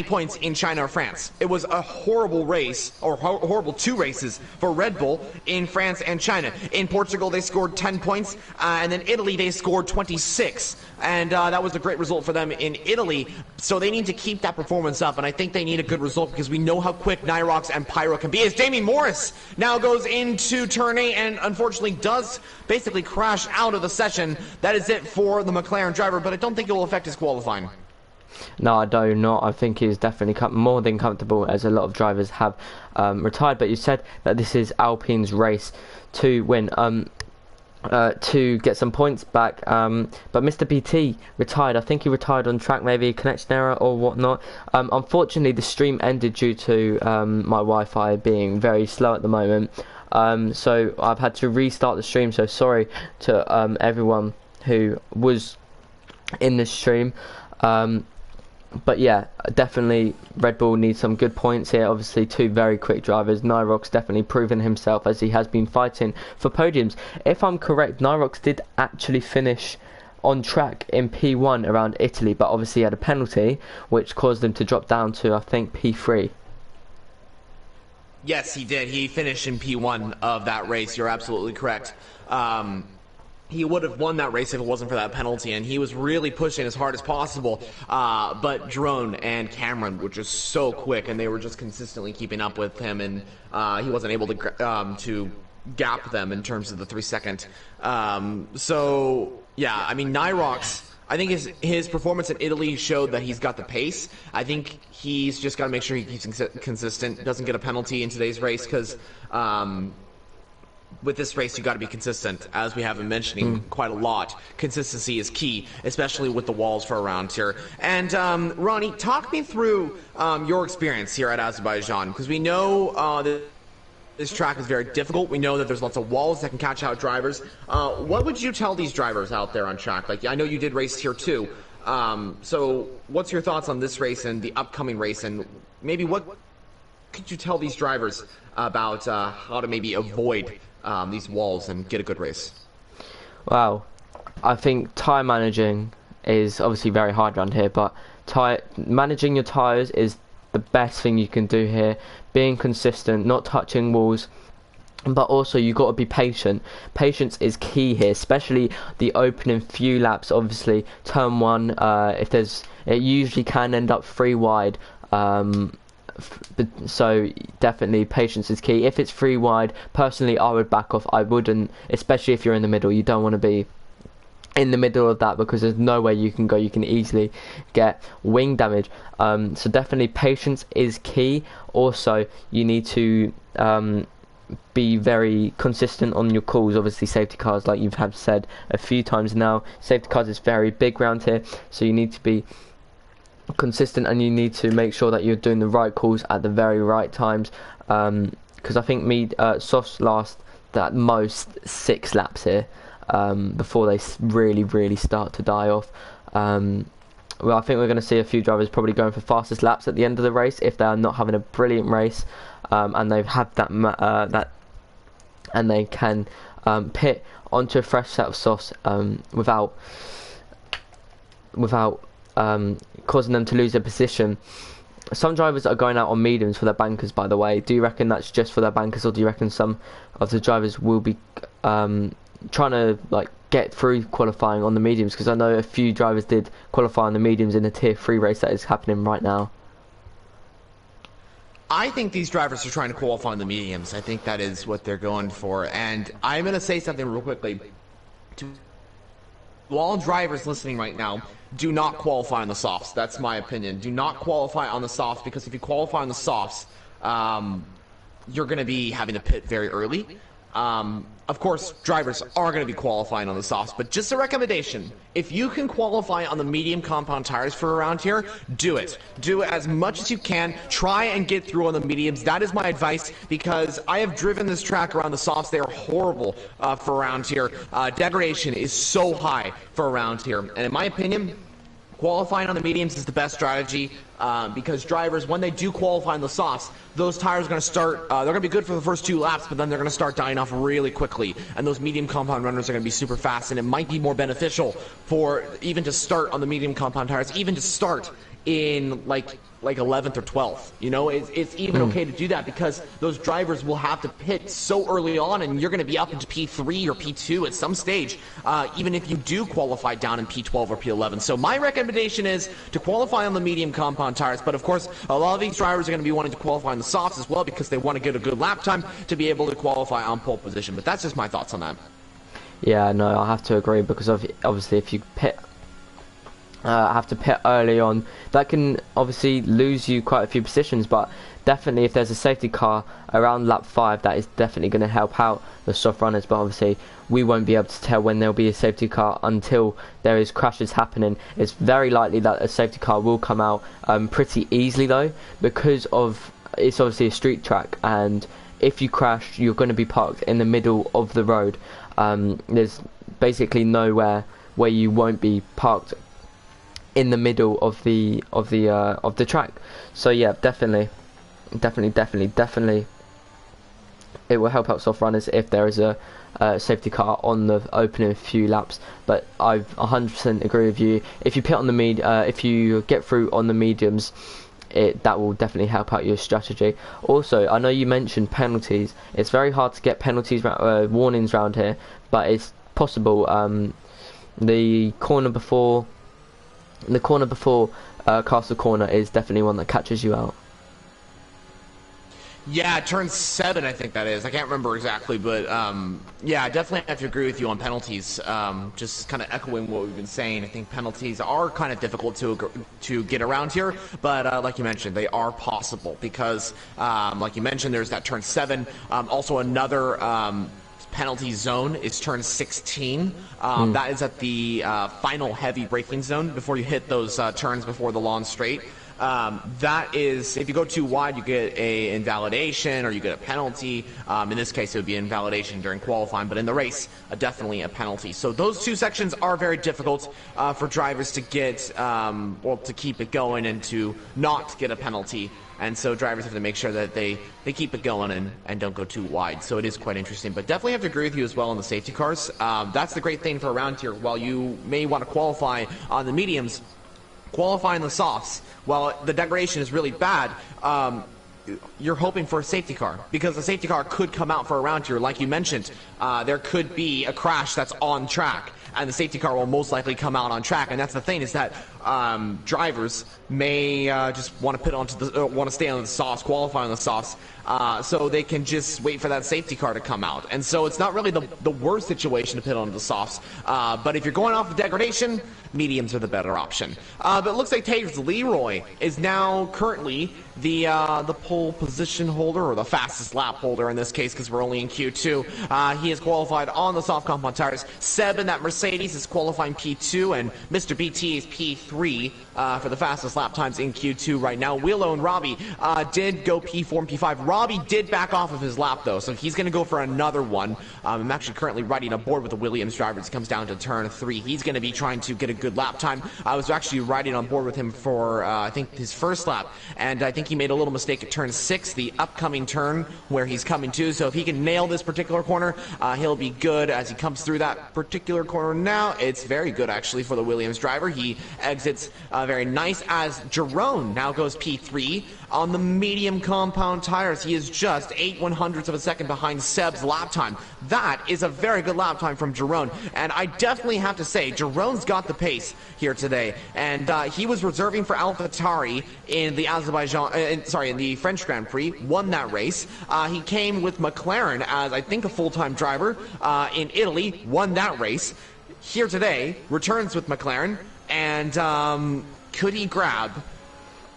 points in China or France. It was a horrible race, or horrible 2 races for Red Bull in France and China. In Portugal, they scored 10 points, and then Italy, they scored 26. And that was a great result for them in Italy. So they need to keep that performance up, and I think they need a good result because we know how quick Nyrox and Pyro can be. As Damien Morris now goes into turn 8 and unfortunately does basically crash out of the session. That is it for the McLaren driver, but I don't think it will affect his qualifying. No, I do not. I think he's definitely more than comfortable, as a lot of drivers have retired. But you said that this is Alpine's race to win, to get some points back. But Mr. BT retired. I think he retired on track, maybe a connection error or whatnot. Unfortunately, the stream ended due to my Wi-Fi being very slow at the moment. So I've had to restart the stream. So sorry to everyone who was in the stream. But yeah, definitely Red Bull needs some good points here. Obviously 2 very quick drivers. Nyrox definitely proven himself, as he has been fighting for podiums. If I'm correct, Nyrox did actually finish on track in P1 around Italy, but obviously he had a penalty which caused him to drop down to, I think, P3. Yes, he did. He finished in P1 of that race. You're absolutely correct. He would have won that race if it wasn't for that penalty, and he was really pushing as hard as possible. But Drone and Cameron were just so quick, and they were just consistently keeping up with him, and he wasn't able to gap them in terms of the 3-second. So yeah, I mean, Nyrox, I think his performance in Italy showed that he's got the pace. I think he's just got to make sure he keeps consistent, doesn't get a penalty in today's race, because with this race, you got to be consistent, as we have been mentioning quite a lot. Consistency is key, especially with the walls for around here. And Ronnie, talk me through your experience here at Azerbaijan, because we know that this track is very difficult. We know that there's lots of walls that can catch out drivers. What would you tell these drivers out there on track? Like, I know you did race here too. So what's your thoughts on this race and the upcoming race, and maybe what could you tell these drivers about how to maybe avoid these walls and get a good race? Wow, I think tyre managing is obviously very hard around here, but managing your tyres is the best thing you can do here. Being consistent, not touching walls, but also you got to be patient. Patience is key here, especially the opening few laps. Obviously turn 1, it usually can end up 3 wide. So definitely patience is key. If it's 3 wide, personally I would back off. I wouldn't, especially if you're in the middle. You don't want to be in the middle of that, because there's nowhere you can go. You can easily get wing damage. So definitely patience is key. Also, you need to be very consistent on your calls. Obviously safety cars, like you've have said a few times now, safety cars is very big around here, so you need to be consistent, and you need to make sure that you're doing the right calls at the very right times, because I think softs last at most 6 laps here before they really start to die off. Well, I think we're going to see a few drivers probably going for fastest laps at the end of the race if they are not having a brilliant race, and they've had that and they can pit onto a fresh set of softs without causing them to lose their position. Some drivers are going out on mediums for their bankers, by the way. Do you reckon that's just for their bankers, or do you reckon some of the drivers will be trying to get through qualifying on the mediums? Because I know a few drivers did qualify on the mediums in a tier 3 race that is happening right now. I think these drivers are trying to qualify on the mediums. I think that is what they're going for. And I'm going to say something real quickly. To all drivers listening right now, do not qualify on the softs. That's my opinion. Do not qualify on the softs, because if you qualify on the softs, you're going to be having to pit very early. Of course, drivers are going to be qualifying on the softs, but just a recommendation: if you can qualify on the medium compound tires for around here, do it. Do it as much as you can. Try and get through on the mediums. That is my advice, because I have driven this track around the softs. They are horrible for around here. Degradation is so high for around here, and in my opinion, qualifying on the mediums is the best strategy, because drivers, when they do qualify on the softs, those tires are going to start, they're going to be good for the first 2 laps, but then they're going to start dying off really quickly, and those medium compound runners are going to be super fast, and it might be more beneficial for even to start on the medium compound tires, even to start in like 11th or 12th. You know, it's even okay to do that because those drivers will have to pit so early on, and you're going to be up into P3 or P2 at some stage, even if you do qualify down in P12 or P11. So my recommendation is to qualify on the medium compound tires, but of course a lot of these drivers are going to be wanting to qualify on the softs as well because they want to get a good lap time to be able to qualify on pole position. But that's just my thoughts on that. Yeah, no, I have to agree because obviously if you have to pit early on, that can obviously lose you quite a few positions, but definitely if there's a safety car around lap 5, that is definitely going to help out the soft runners. But obviously we won't be able to tell when there'll be a safety car until there is crashes happening. It's very likely that a safety car will come out pretty easily though, because of it's obviously a street track, and if you crash you're going to be parked in the middle of the road. There's basically nowhere where you won't be parked in the middle of the track. So yeah, definitely it will help out soft runners if there is a safety car on the opening few laps. But I 100% agree with you. If you pit on the if you get through on the mediums, that will definitely help out your strategy. Also, I know you mentioned penalties. It's very hard to get penalties warnings around here, but it's possible. The corner before Castle Corner is definitely one that catches you out. Yeah, turn 7, I think that is. I can't remember exactly, but yeah, I definitely have to agree with you on penalties. Just kind of echoing what we've been saying, I think penalties are kind of difficult to get around here, but like you mentioned, they are possible because, like you mentioned, there's that turn 7. Also, another penalty zone is turn 16. That is at the final heavy braking zone before you hit those turns before the long straight. That is, if you go too wide, you get a invalidation or you get a penalty. In this case, it would be invalidation during qualifying, but in the race, definitely a penalty. So those two sections are very difficult for drivers to get, well, to keep it going and to not get a penalty. And so drivers have to make sure that they keep it going and don't go too wide. So it is quite interesting. But definitely have to agree with you as well on the safety cars. That's the great thing for around here. While you may want to qualify on the mediums, qualifying the softs, while the degradation is really bad, you're hoping for a safety car, because the safety car could come out for around here. Like you mentioned, there could be a crash that's on track, and the safety car will most likely come out on track. And that's the thing, is that drivers may just want to pit onto the want to stay on the softs, qualify on the softs, so they can just wait for that safety car to come out. And so it's not really the worst situation to pit onto the softs, but if you're going off of degradation, mediums are the better option. But it looks like Taves Leroy is now currently the pole position holder, or the fastest lap holder in this case, because we're only in Q2. He is qualified on the soft compound tires. Seb in that Mercedes is qualifying P2, and Mr. BT is P3 for the fastest lap times in Q2 right now. Willow and Robbie did go P4 and P5. Robbie did back off of his lap though, so he's going to go for another one. I'm actually currently riding aboard with the Williams driver as it comes down to turn 3. He's going to be trying to get a good lap time. I was actually riding on board with him for I think his first lap, and I think he made a little mistake at turn 6, the upcoming turn where he's coming to. So if he can nail this particular corner, he'll be good as he comes through that particular corner. Now it's very good actually for the Williams driver. He exits very nice, as Jerome now goes P3 on the medium compound tires. He is just 8/100ths of a second behind Seb's lap time. That is a very good lap time from Jerome, and I definitely have to say Jerome's got the pace here today. And he was reserving for AlphaTauri in the Azerbaijan, in the French Grand Prix, won that race. He came with McLaren as I think a full-time driver in Italy, won that race. Here today, returns with McLaren, and could he grab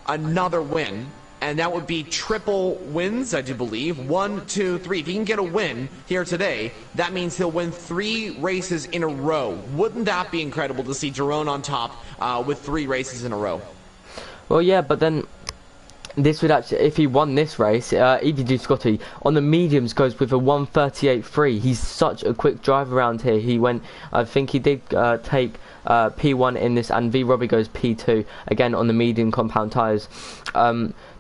another win? And that would be triple wins, I do believe. 1, 2, 3. If he can get a win here today, that means he'll win 3 races in a row. Wouldn't that be incredible to see Jerome on top with 3 races in a row? Well, yeah, but then this would actually, if he won this race, Evie Scotty on the mediums goes with a 1:38.3. He's such a quick drive around here. He went, I think he did take P1 in this, and V Robbie goes P2 again on the medium compound tires.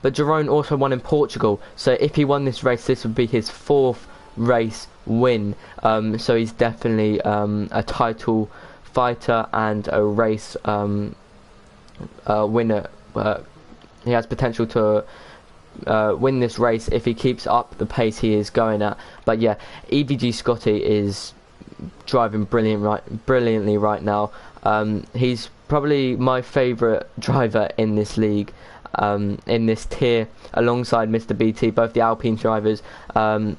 But Jerome also won in Portugal, so if he won this race, this would be his 4th race win. So he's definitely a title fighter and a race winner. he has potential to win this race if he keeps up the pace he is going at. But yeah, EVG Scotty is driving brilliantly right now. He's probably my favourite driver in this league, in this tier, alongside Mr. BT. Both the Alpine drivers are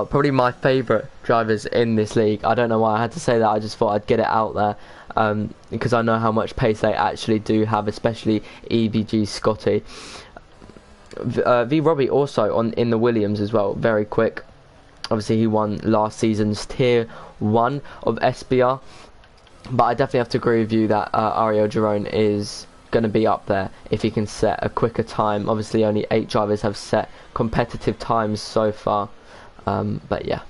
probably my favourite drivers in this league. I don't know why I had to say that, I just thought I'd get it out there, because I know how much pace they actually do have, especially EVG Scotty. V Robbie also in the Williams as well, very quick. Obviously he won last season's tier 1 of SBR, but I definitely have to agree with you that Ariel Girone is going to be up there if he can set a quicker time. Obviously only 8 drivers have set competitive times so far, but yeah.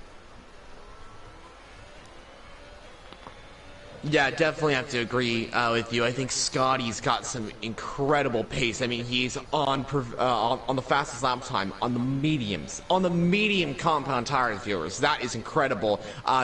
Yeah, definitely have to agree with you. I think Scotty's got some incredible pace. I mean, he's on the fastest lap time on the medium compound tires, viewers. That is incredible.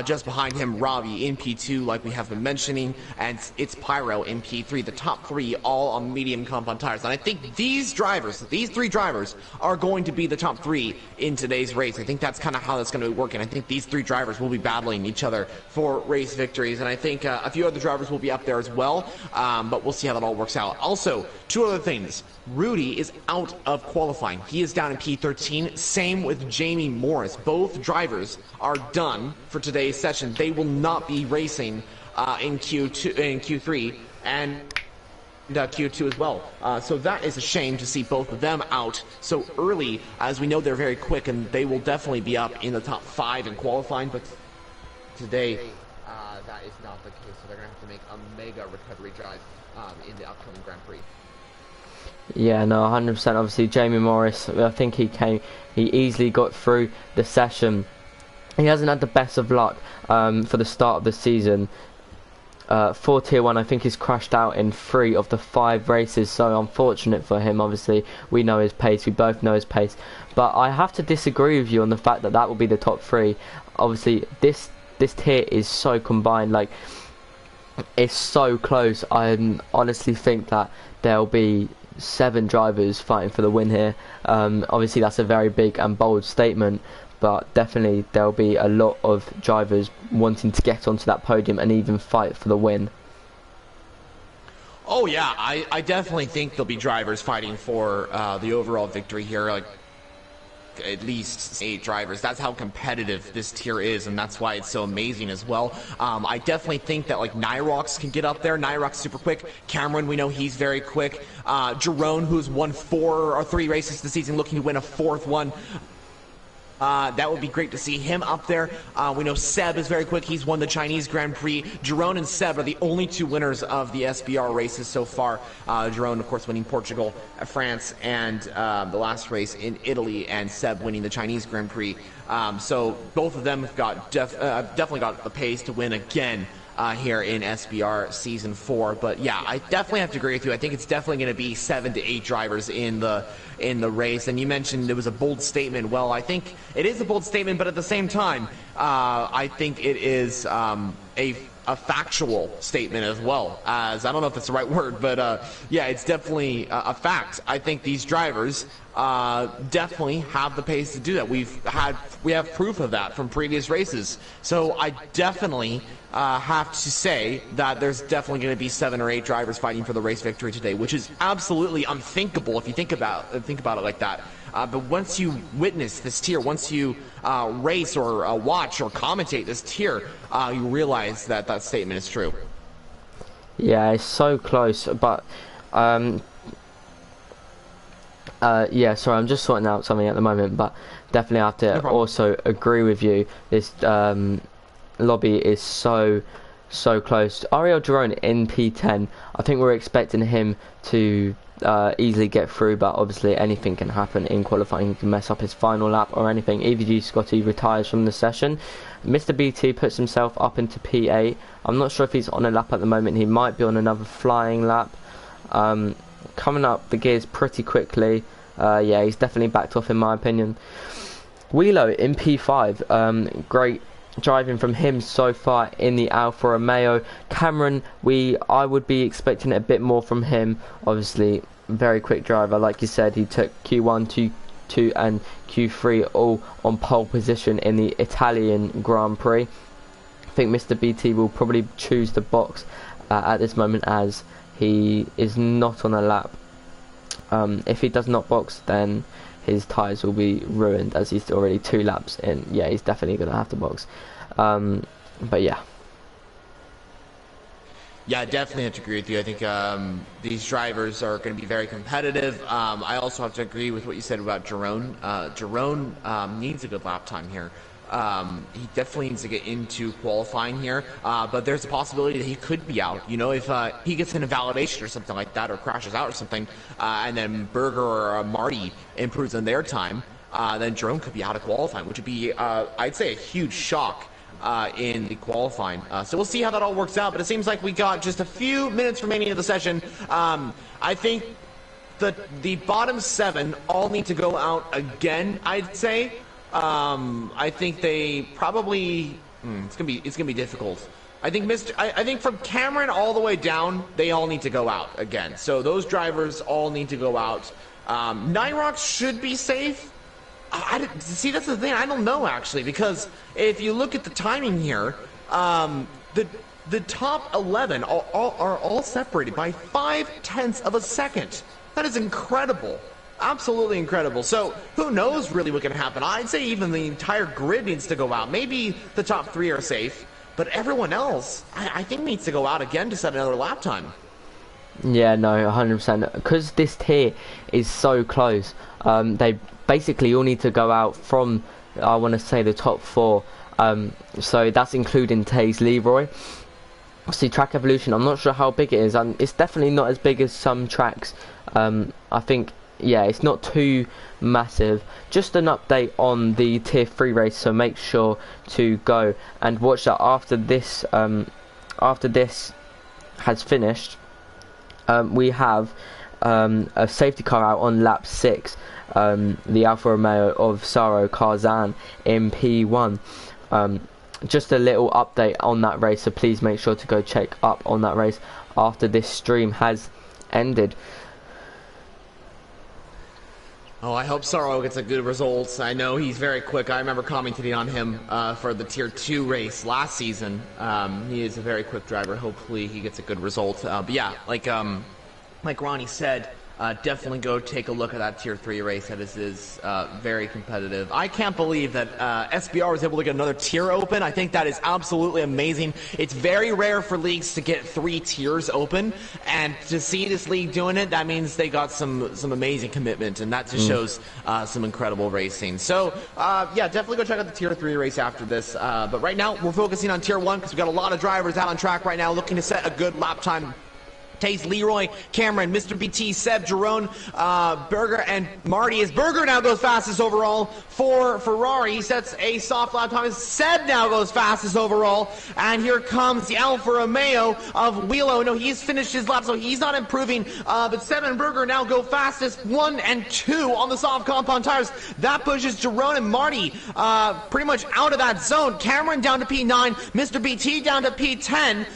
Just behind him, Robbie in P2, like we have been mentioning, and it's Pyro in P3. The top 3 all on medium compound tires. And I think these 3 drivers, are going to be the top 3 in today's race. I think that's kind of how that's going to be working. I think these 3 drivers will be battling each other for race victories, and I think a few other drivers will be up there as well, but we'll see how that all works out. Also, 2 other things. Rudy is out of qualifying. He is down in P13. Same with Jamie Morris. Both drivers are done for today's session. They will not be racing in Q3 and Q2 as well. So that is a shame to see both of them out so early, as we know they're very quick and they will definitely be up in the top 5 in qualifying, but today that is not the case, so they're going to have to make a mega recovery drive in the upcoming Grand Prix. Yeah, no, 100%. Obviously, Jamie Morris, I think he easily got through the session. He hasn't had the best of luck for the start of the season. For Tier 1, I think he's crashed out in 3 of the 5 races, so unfortunate for him. Obviously, we know his pace, we both know his pace. But I have to disagree with you on the fact that that will be the top 3. Obviously, this tier is so combined, like, it's so close. I honestly think that there'll be 7 drivers fighting for the win here. Obviously that's a very big and bold statement, but definitely there'll be a lot of drivers wanting to get onto that podium and even fight for the win. Oh yeah, I definitely think there'll be drivers fighting for the overall victory here, like at least 8 drivers. That's how competitive this tier is, and that's why it's so amazing as well. I definitely think that like Nyrox can get up there. Nyrox super quick. Cameron, we know he's very quick. Girone, who's won 4 or 3 races this season, looking to win a 4th one. That would be great to see him up there. We know Seb is very quick. He's won the Chinese Grand Prix. Girone and Seb are the only 2 winners of the SBR races so far. Girone, of course, winning Portugal, France, and the last race in Italy, and Seb winning the Chinese Grand Prix. So both of them have got definitely got the pace to win again here in SBR Season 4. But yeah, I definitely have to agree with you. I think it's definitely going to be 7 to 8 drivers in the race. And you mentioned it was a bold statement. Well, I think it is a bold statement, but at the same time, I think it is a factual statement as well. As I don't know if that's the right word, but yeah, it's definitely a fact. I think these drivers definitely have the pace to do that. We have proof of that from previous races. So I definitely have to say that there's definitely going to be 7 or 8 drivers fighting for the race victory today, which is absolutely unthinkable if you think about it like that. But once you witness this tier, once you race or watch or commentate this tier, you realize that that statement is true. Yeah, it's so close, but yeah, sorry, I'm just sorting out something at the moment, but definitely have to also agree with you. This lobby is so close. Ariel Girone in P10, I think we're expecting him to easily get through, but obviously anything can happen in qualifying. He can mess up his final lap or anything. EVG Scotty retires from the session. Mr. BT puts himself up into P8. I'm not sure if he's on a lap at the moment. He might be on another flying lap. Coming up the gears pretty quickly. Yeah, he's definitely backed off in my opinion. Wheelo in P5, great driving from him so far in the Alfa Romeo. Cameron, I would be expecting a bit more from him. Obviously very quick driver. Like you said, he took Q1, Q2 and Q3 all on pole position in the Italian Grand Prix. I think Mr. BT will probably choose the box at this moment, as he is not on a lap. If he does not box, then his tyres will be ruined, as he's already 2 laps in. Yeah, he's definitely going to have to box. But yeah. Yeah, I definitely have to agree with you. I think these drivers are going to be very competitive. I also have to agree with what you said about Jerome. Jerome needs a good lap time here. He definitely needs to get into qualifying here, but there's a possibility that he could be out. You know, if he gets an invalidation or something like that, or crashes out or something, and then Berger or Marty improves on their time, then Jerome could be out of qualifying, which would be, I'd say, a huge shock in the qualifying. So we'll see how that all works out, but it seems like we got just a few minutes remaining of the session. I think the bottom 7 all need to go out again, I'd say. I think they probably it's gonna be difficult. I think from Cameron all the way down, they all need to go out again. So those drivers all need to go out. Nyrox should be safe. See, that's the thing. I don't know, actually, because if you look at the timing here, the top 11 are all separated by 0.5 of a second. That is incredible. Absolutely incredible. So who knows really what can happen? I'd say even the entire grid needs to go out. Maybe the top 3 are safe, but everyone else, I think, needs to go out again to set another lap time. Yeah, no, 100%. Because this tier is so close, they basically all need to go out from, I want to say, the top 4. So that's including Taze Leroy. See, Track Evolution, I'm not sure how big it is. It's definitely not as big as some tracks. I think, yeah, it's not too massive. Just an update on the tier 3 race, so make sure to go and watch that after this has finished. We have a safety car out on lap 6, the Alfa Romeo of Saro Karzan in P1. Just a little update on that race, so please make sure to go check up on that race after this stream has ended. Oh, I hope Saro gets a good result. I know he's very quick. I remember commenting on him for the Tier 2 race last season. He is a very quick driver. Hopefully he gets a good result. But yeah, like Ronnie said, definitely go take a look at that Tier 3 race. That is very competitive. I can't believe that SBR was able to get another tier open. I think that is absolutely amazing. It's very rare for leagues to get 3 tiers open, and to see this league doing it, that means they got some amazing commitment, and that just shows some incredible racing. So yeah, definitely go check out the Tier 3 race after this. But right now, we're focusing on Tier 1 because we've got a lot of drivers out on track right now looking to set a good lap time. Taze, Leroy, Cameron, Mr. BT, Seb, Jerome, Berger, and Marty. As Berger now goes fastest overall for Ferrari, he sets a soft lap time. As Seb now goes fastest overall, and here comes the Alfa Romeo of Wheelo. No, he's finished his lap, so he's not improving. But Seb and Berger now go fastest 1 and 2 on the soft compound tires. That pushes Jerome and Marty pretty much out of that zone. Cameron down to P9, Mr. BT down to P10.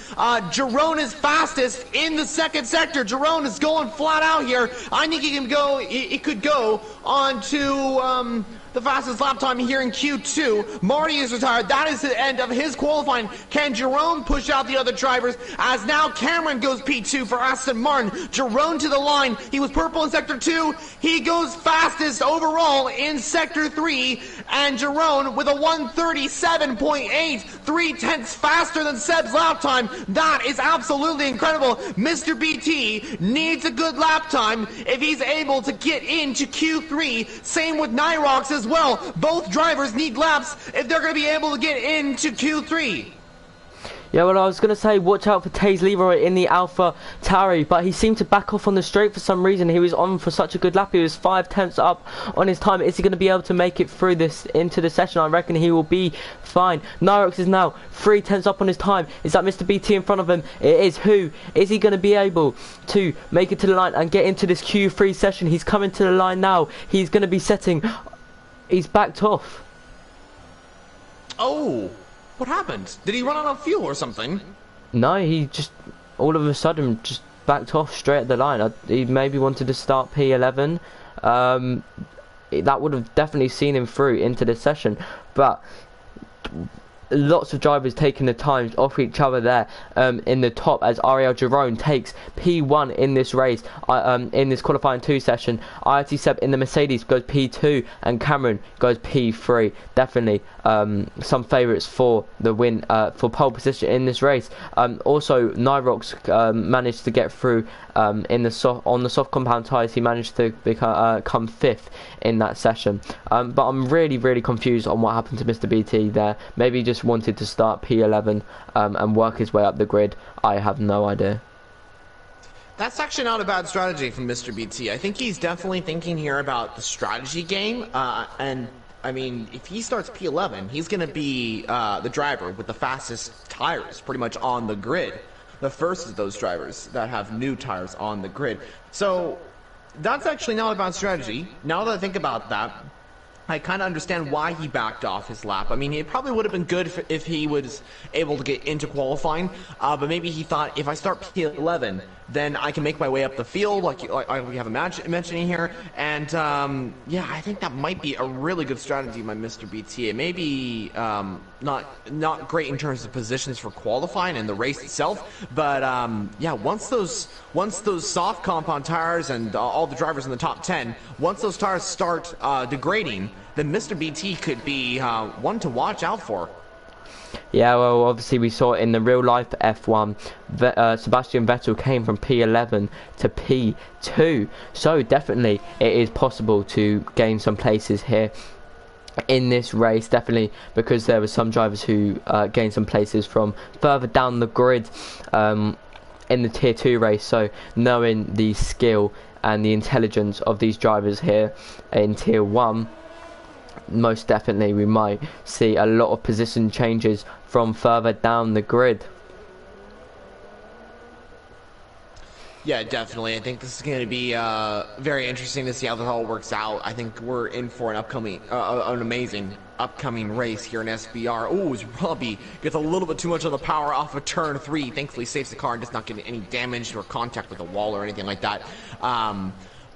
Jerome is fastest in the second sector. Jerome is going flat out here. I think he can go. It could go on to the fastest lap time here in Q2. Marty is retired. That is the end of his qualifying. Can Jerome push out the other drivers? As now Cameron goes P2 for Aston Martin. Jerome to the line. He was purple in Sector 2. He goes fastest overall in Sector 3. And Jerome with a 137.8, 0.3 faster than Seb's lap time. That is absolutely incredible. Mr. BT needs a good lap time if he's able to get into Q3. Same with Nyrox as well. Both drivers need laps if they're going to be able to get into Q3. Yeah, well, I was going to say, watch out for Taze Leroy in the Alpha Tauri, but he seemed to back off on the straight for some reason. He was on for such a good lap. He was 0.5 up on his time. Is he going to be able to make it through this into the session? I reckon he will be fine. Nyrox is now 0.3 up on his time. Is that Mr. BT in front of him? It is. Who? Is he going to be able to make it to the line and get into this Q3 session? He's coming to the line now. He's going to be setting... He's backed off. Oh! What happened? Did he run out of fuel or something? No, he just all of a sudden just backed off straight at the line. He maybe wanted to start P11. That would have definitely seen him through into this session, but lots of drivers taking the times off each other there in the top, as Ariel Jerome takes P1 in this race, in this qualifying 2 session. IRT Seb in the Mercedes goes P2 and Cameron goes P3. Definitely some favourites for the win, for pole position in this race. Also Nyrox managed to get through on the soft compound tyres. He managed to come 5th in that session, but I'm really confused on what happened to Mr. BT there. Maybe he just wanted to start P11 and work his way up the grid. I have no idea. That's actually not a bad strategy from Mr. BT. I think he's definitely thinking here about the strategy game, and I mean, if he starts P11, he's going to be the driver with the fastest tires pretty much on the grid. The first of those drivers that have new tires on the grid. So that's actually not a bad strategy. Now that I think about that, I kind of understand why he backed off his lap. I mean, it probably would have been good if he was able to get into qualifying, but maybe he thought, if I start P11, then I can make my way up the field, like we have a mentioning here. And yeah, I think that might be a really good strategy by Mr. BT. It may be not great in terms of positions for qualifying and the race itself, but yeah, once those soft compound tires and all the drivers in the top 10, once those tires start degrading, then Mr. BT could be one to watch out for. Yeah, well, obviously we saw it in the real life F1. Sebastian Vettel came from P11 to P2, so definitely it is possible to gain some places here in this race, definitely, because there were some drivers who gained some places from further down the grid in the tier 2 race. So knowing the skill and the intelligence of these drivers here in tier 1, most definitely we might see a lot of position changes from further down the grid. Yeah, definitely. I think this is going to be very interesting to see how this all works out. I think we're in for an amazing upcoming race here in SBR. Ooh, Robbie gets a little bit too much of the power off of turn 3. Thankfully saves the car and does not get any damage or contact with the wall or anything like that.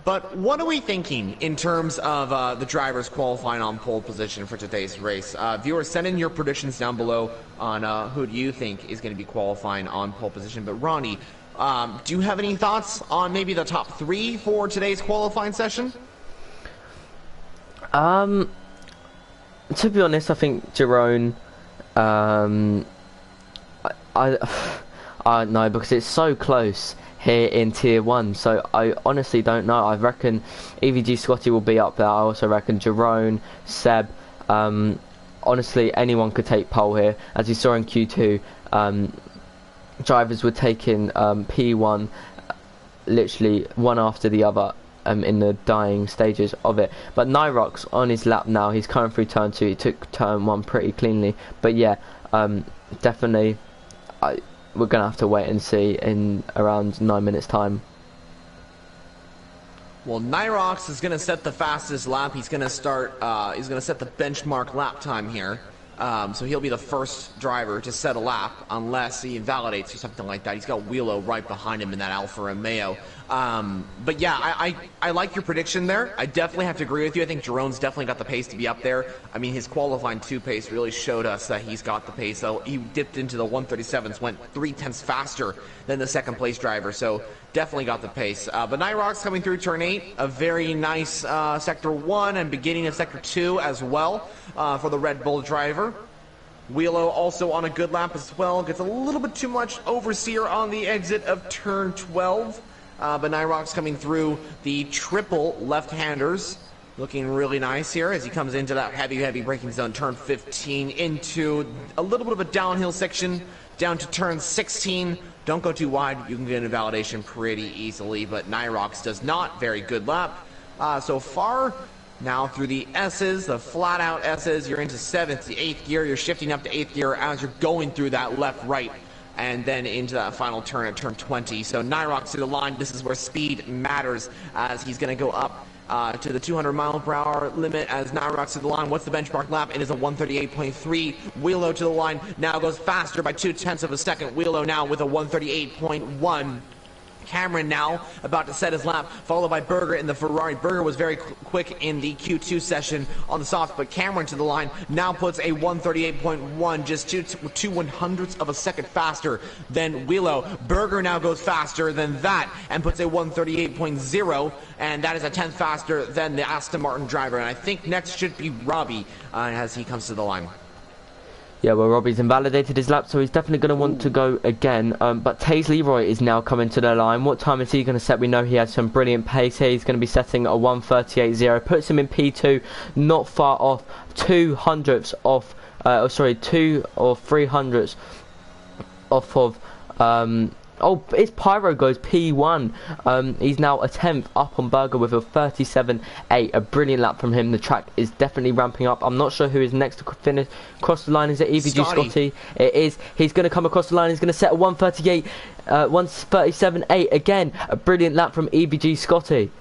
But what are we thinking in terms of the drivers qualifying on pole position for today's race? Viewers, send in your predictions down below on who do you think is going to be qualifying on pole position. But Ronnie, do you have any thoughts on maybe the top 3 for today's qualifying session? To be honest, I think Jerome, I don't know, because it's so close here in tier 1, so I honestly don't know. I reckon EVG Scotty will be up there. I also reckon Jerome, Seb, honestly anyone could take pole here. As you saw in Q2, drivers were taking P1 literally one after the other in the dying stages of it. But Nyrox on his lap now, he's coming through turn 2. He took turn 1 pretty cleanly, but yeah, definitely we're gonna have to wait and see in around 9 minutes time. Well, Nyrox is gonna set the fastest lap. He's gonna start. He's gonna set the benchmark lap time here. So he'll be the first driver to set a lap unless he invalidates or something like that. He's got Wheelo right behind him in that Alfa Romeo. But yeah, I like your prediction there. I definitely have to agree with you. I think Jerome's definitely got the pace to be up there. I mean, his qualifying 2 pace really showed us that he's got the pace. So he dipped into the 137s, went 0.3 faster than the second place driver. So definitely got the pace. But Nyrox coming through turn 8, a very nice sector 1 and beginning of sector 2 as well for the Red Bull driver. Wheelo also on a good lap as well. Gets a little bit too much overseer on the exit of turn 12. But Nyrox coming through the triple left-handers. Looking really nice here as he comes into that heavy braking zone. Turn 15 into a little bit of a downhill section down to turn 16. Don't go too wide. You can get an invalidation pretty easily. But Nyrox does not. Very good lap so far. Now through the S's, the flat-out S's, you're into 7th to 8th gear. You're shifting up to 8th gear as you're going through that left-right, and then into that final turn at turn 20. So Nyrox to the line. This is where speed matters as he's going to go up to the 200 mile per hour limit as Nyrox to the line. What's the benchmark lap? It is a 138.3. Wheelo to the line now goes faster by 0.2 of a second. Wheelo now with a 138.1. Cameron now about to set his lap, followed by Berger in the Ferrari. Berger was very quick in the Q2 session on the softs, but Cameron to the line now puts a 138.1, just two one-hundredths of a second faster than Wheelo. Berger now goes faster than that and puts a 138.0, and that is a tenth faster than the Aston Martin driver. And I think next should be Robbie as he comes to the line. Yeah, well, Robbie's invalidated his lap, so he's definitely going to want to go again. But Taze Leroy is now coming to the line. What time is he going to set? We know he has some brilliant pace here. He's going to be setting a 138.0. Puts him in P2, not far off. 2 hundredths off. 2 or 3 hundredths off of. It's Pyro goes P1. He's now a 10th up on Berger with a 37.8. A brilliant lap from him. The track is definitely ramping up. I'm not sure who is next to finish across the line. Is it EVG Scotty? It is. He's going to come across the line. He's going to set a 138, 137.8 again. A brilliant lap from EVG Scotty.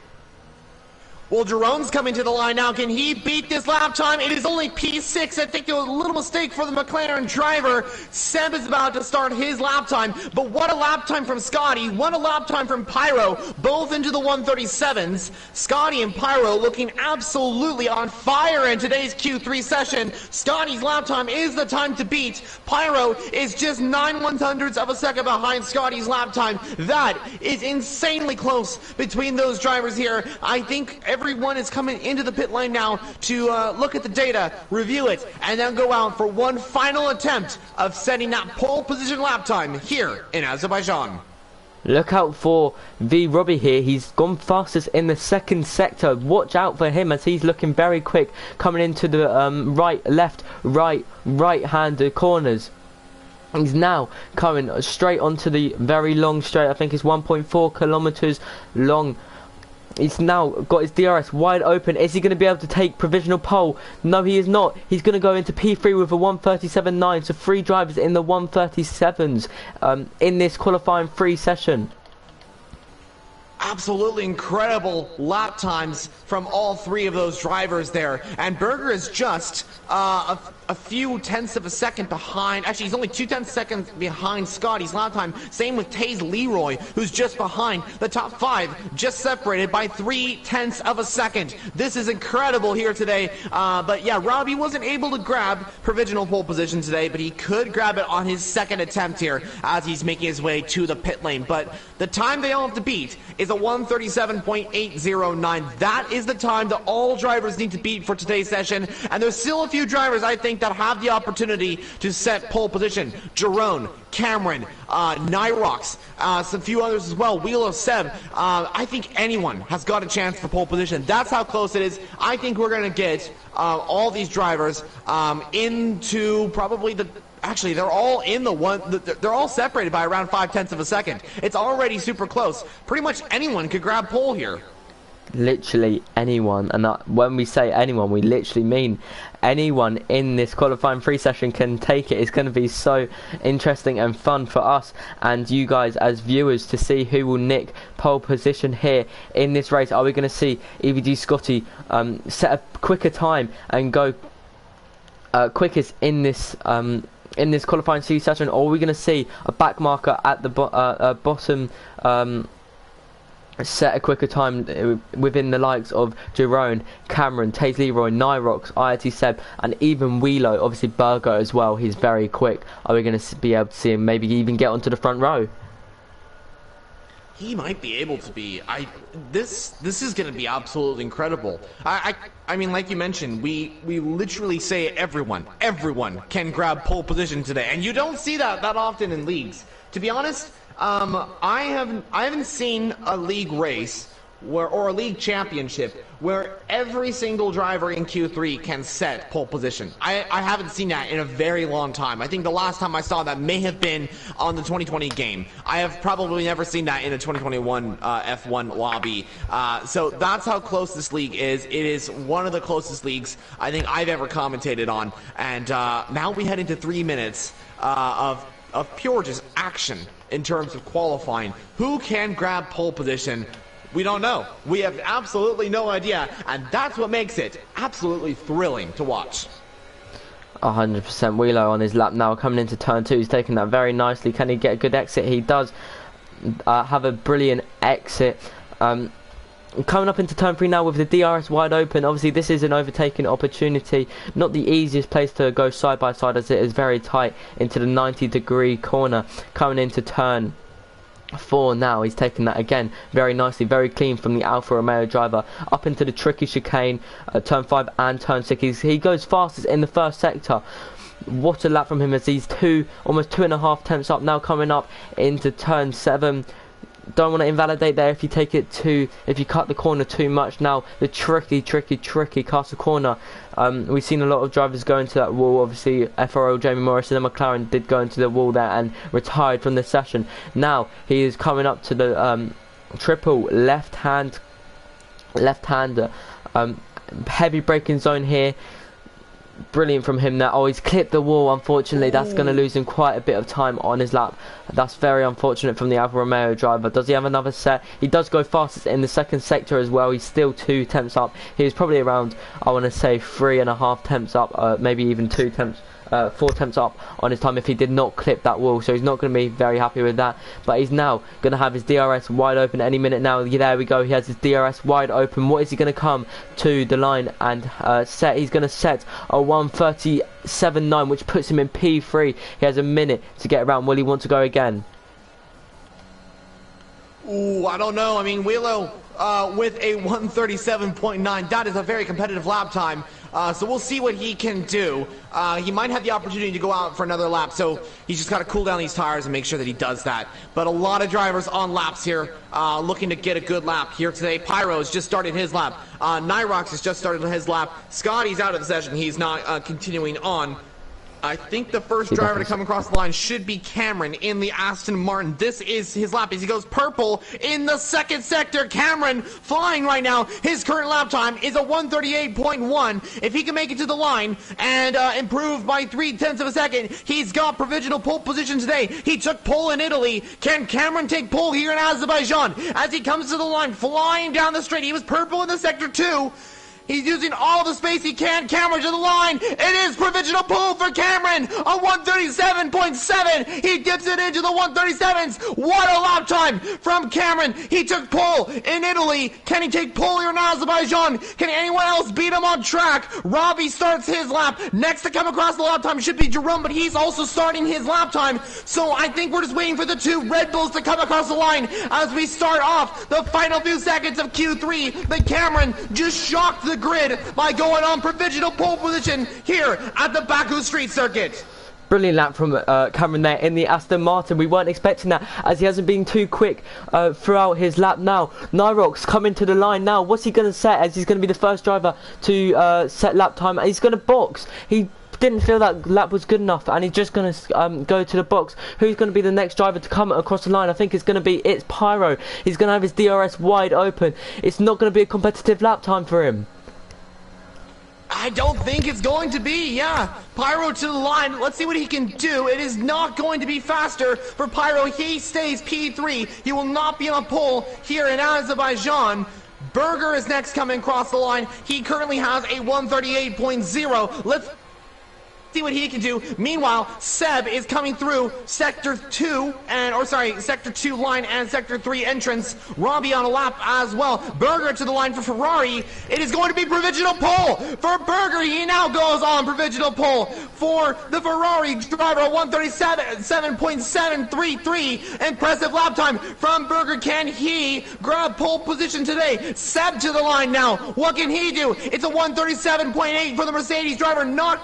Well, Jerome's coming to the line now. Can he beat this lap time? It is only P6. I think there was a little mistake for the McLaren driver. Seb is about to start his lap time. But what a lap time from Scotty. What a lap time from Pyro. Both into the 137s. Scotty and Pyro looking absolutely on fire in today's Q3 session. Scotty's lap time is the time to beat. Pyro is just 9 one-hundredths of a second behind Scotty's lap time. That is insanely close between those drivers here. I think everyone is coming into the pit lane now to look at the data, review it, and then go out for one final attempt of setting that pole position lap time here in Azerbaijan. Look out for V Robbie here. He's gone fastest in the second sector. Watch out for him as he's looking very quick coming into the right, left, right-handed corners. He's now coming straight onto the very long straight. I think it's 1.4 kilometers long. He's now got his DRS wide open. Is he going to be able to take provisional pole? No, he is not. He's going to go into P3 with a 137.9. So 3 drivers in the 137s in this qualifying 3 session. Absolutely incredible lap times from all 3 of those drivers there. And Berger is just a few tenths of a second behind. Actually, he's only 0.2 seconds behind Scotty's lap time. Same with Taze Leroy, who's just behind. The top 5 just separated by 0.3 of a second. This is incredible here today. But yeah, Robbie wasn't able to grab provisional pole position today, but he could grab it on his second attempt here as he's making his way to the pit lane. But the time they all have to beat is a 137.809. That is the time that all drivers need to beat for today's session. And there's still a few drivers, I think, that have the opportunity to set pole position. Jerome, Cameron, Nyrox, some few others as well. Wheelo, Seb. I think anyone has got a chance for pole position. That's how close it is. I think we're going to get all these drivers into probably the... Actually, they're all in the one. They're all separated by around 0.5 of a second. It's already super close. Pretty much anyone could grab pole here. Literally anyone, and when we say anyone, we literally mean anyone in this qualifying 3 session can take it. It's going to be so interesting and fun for us and you guys as viewers to see who will nick pole position here in this race. Are we going to see EVG Scotty set a quicker time and go quickest in this qualifying C session, or are we going to see a back marker at the bottom set a quicker time within the likes of Jerome, Cameron, Taze Leroy, Nyrox, IIT Seb, and even Wheelo? Obviously Berger as well, he's very quick. Are we going to be able to see him maybe even get onto the front row? He might be able to be. This is going to be absolutely incredible. I mean, like you mentioned, we literally say everyone can grab pole position today, and you don't see that often in leagues. To be honest, I haven't seen a league race or a league championship where every single driver in Q3 can set pole position. I haven't seen that in a very long time. I think the last time I saw that may have been on the 2020 game. I have probably never seen that in a 2021 F1 lobby. So that's how close this league is. It is one of the closest leagues I think I've ever commentated on. And now we head into 3 minutes of pure just action in terms of qualifying. Who can grab pole position? We don't know. We have absolutely no idea, and that's what makes it absolutely thrilling to watch. 100%. Wheelo on his lap now, coming into turn 2. He's taking that very nicely. Can he get a good exit? He does. have a brilliant exit. Coming up into turn 3 now with the DRS wide open. Obviously this is an overtaking opportunity, not the easiest place to go side by side as it is very tight into the 90-degree corner. Coming into turn 4 now, he's taking that again very nicely, very clean from the Alfa Romeo driver up into the tricky chicane, turn 5 and turn 6. He goes fastest in the first sector. What a lap from him as he's almost 2.5 tenths up now coming up into turn 7. Don't want to invalidate there if you if you cut the corner too much. Now the tricky castle corner. We've seen a lot of drivers go into that wall. Obviously FRO Jamie Morrison and McLaren did go into the wall there and retired from the session. Now he is coming up to the triple left-hander. Heavy braking zone here. Brilliant from him there. Oh, he's clipped the wall, unfortunately. That's going to lose him quite a bit of time on his lap. That's very unfortunate from the Alfa Romeo driver. Does he have another set? He does go fastest in the second sector as well. He's still 2 tenths up. He was probably around, I want to say, 3.5 tenths up, maybe even 4 tenths up on his time if he did not clip that wall. So he's not going to be very happy with that. But he's now going to have his DRS wide open any minute now. Yeah, there we go. He has his DRS wide open. What is he going to come to the line and set? He's going to set a 1:37.9, which puts him in P3. He has a minute to get around. Will he want to go again? Ooh, I don't know. I mean, Willow with a 1:37.9. That is a very competitive lap time. So we'll see what he can do. He might have the opportunity to go out for another lap, so he's just got to cool down these tires and make sure that he does that. But a lot of drivers on laps here, looking to get a good lap here today. Pyro's just started his lap. Nyrox has just started his lap. Scotty's out of the session. He's not continuing on. I think the first driver to come across the line should be Cameron in the Aston Martin. This is his lap as he goes purple in the second sector. Cameron flying right now. His current lap time is a 1:38.1. If he can make it to the line and improve by 0.3 of a second, he's got provisional pole position today. He took pole in Italy. Can Cameron take pole here in Azerbaijan as he comes to the line flying down the straight? He was purple in the sector 2. He's using all the space he can. Cameron to the line. It is provisional pole for Cameron. A 1:37.7. He dips it into the 1:37s. What a lap time from Cameron. He took pole in Italy. Can he take pole here in Azerbaijan? Can anyone else beat him on track? Robbie starts his lap. Next to come across the lap time should be Jerome, but he's also starting his lap time. So I think we're just waiting for the 2 Red Bulls to come across the line as we start off the final few seconds of Q3. But Cameron just shocked the grid by going on provisional pole position here at the Baku Street Circuit. Brilliant lap from Cameron there in the Aston Martin. We weren't expecting that as he hasn't been too quick throughout his lap now. Nyrox coming to the line now. What's he going to set as he's going to be the first driver to set lap time? He's going to box. He didn't feel that lap was good enough and he's just going to go to the box. Who's going to be the next driver to come across the line? I think it's going to be Pyro. He's going to have his DRS wide open. It's not going to be a competitive lap time for him. I don't think it's going to be, yeah. Pyro to the line. Let's see what he can do. It is not going to be faster for Pyro. He stays P3. He will not be on pole here in Azerbaijan. Berger is next coming across the line. He currently has a 1:38.0. Let's see what he can do. Meanwhile, Seb is coming through sector 2 sector 2 line and sector 3 entrance. Robbie on a lap as well. Berger to the line for Ferrari. It is going to be provisional pole for Berger. He now goes on provisional pole for the Ferrari driver. 1:37.733. Impressive lap time from Berger. Can he grab pole position today? Seb to the line now. What can he do? It's a 1:37.8 for the Mercedes driver. Not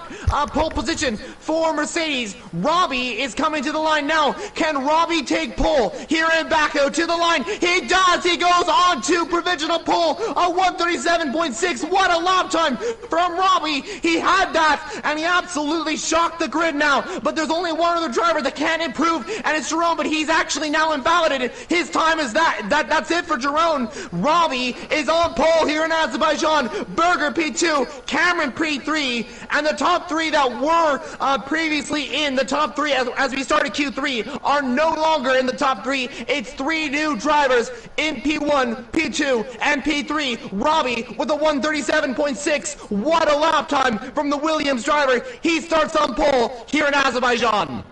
pole position for Mercedes. Robbie is coming to the line now. Can Robbie take pole here in Baku to the line? He does. He goes on to provisional pole. A 1:37.6. What a lap time from Robbie. He had that and he absolutely shocked the grid now. But there's only one other driver that can improve and it's Jerome, but he's actually now invalidated. His time is that's it for Jerome. Robbie is on pole here in Azerbaijan. Berger P2, Cameron P3, and the top 3 that were previously in the top 3 as we started Q3 are no longer in the top 3. It's 3 new drivers in P1, P2, and P3. Robbie with a 1:37.6. What a lap time from the Williams driver. He starts on pole here in Azerbaijan.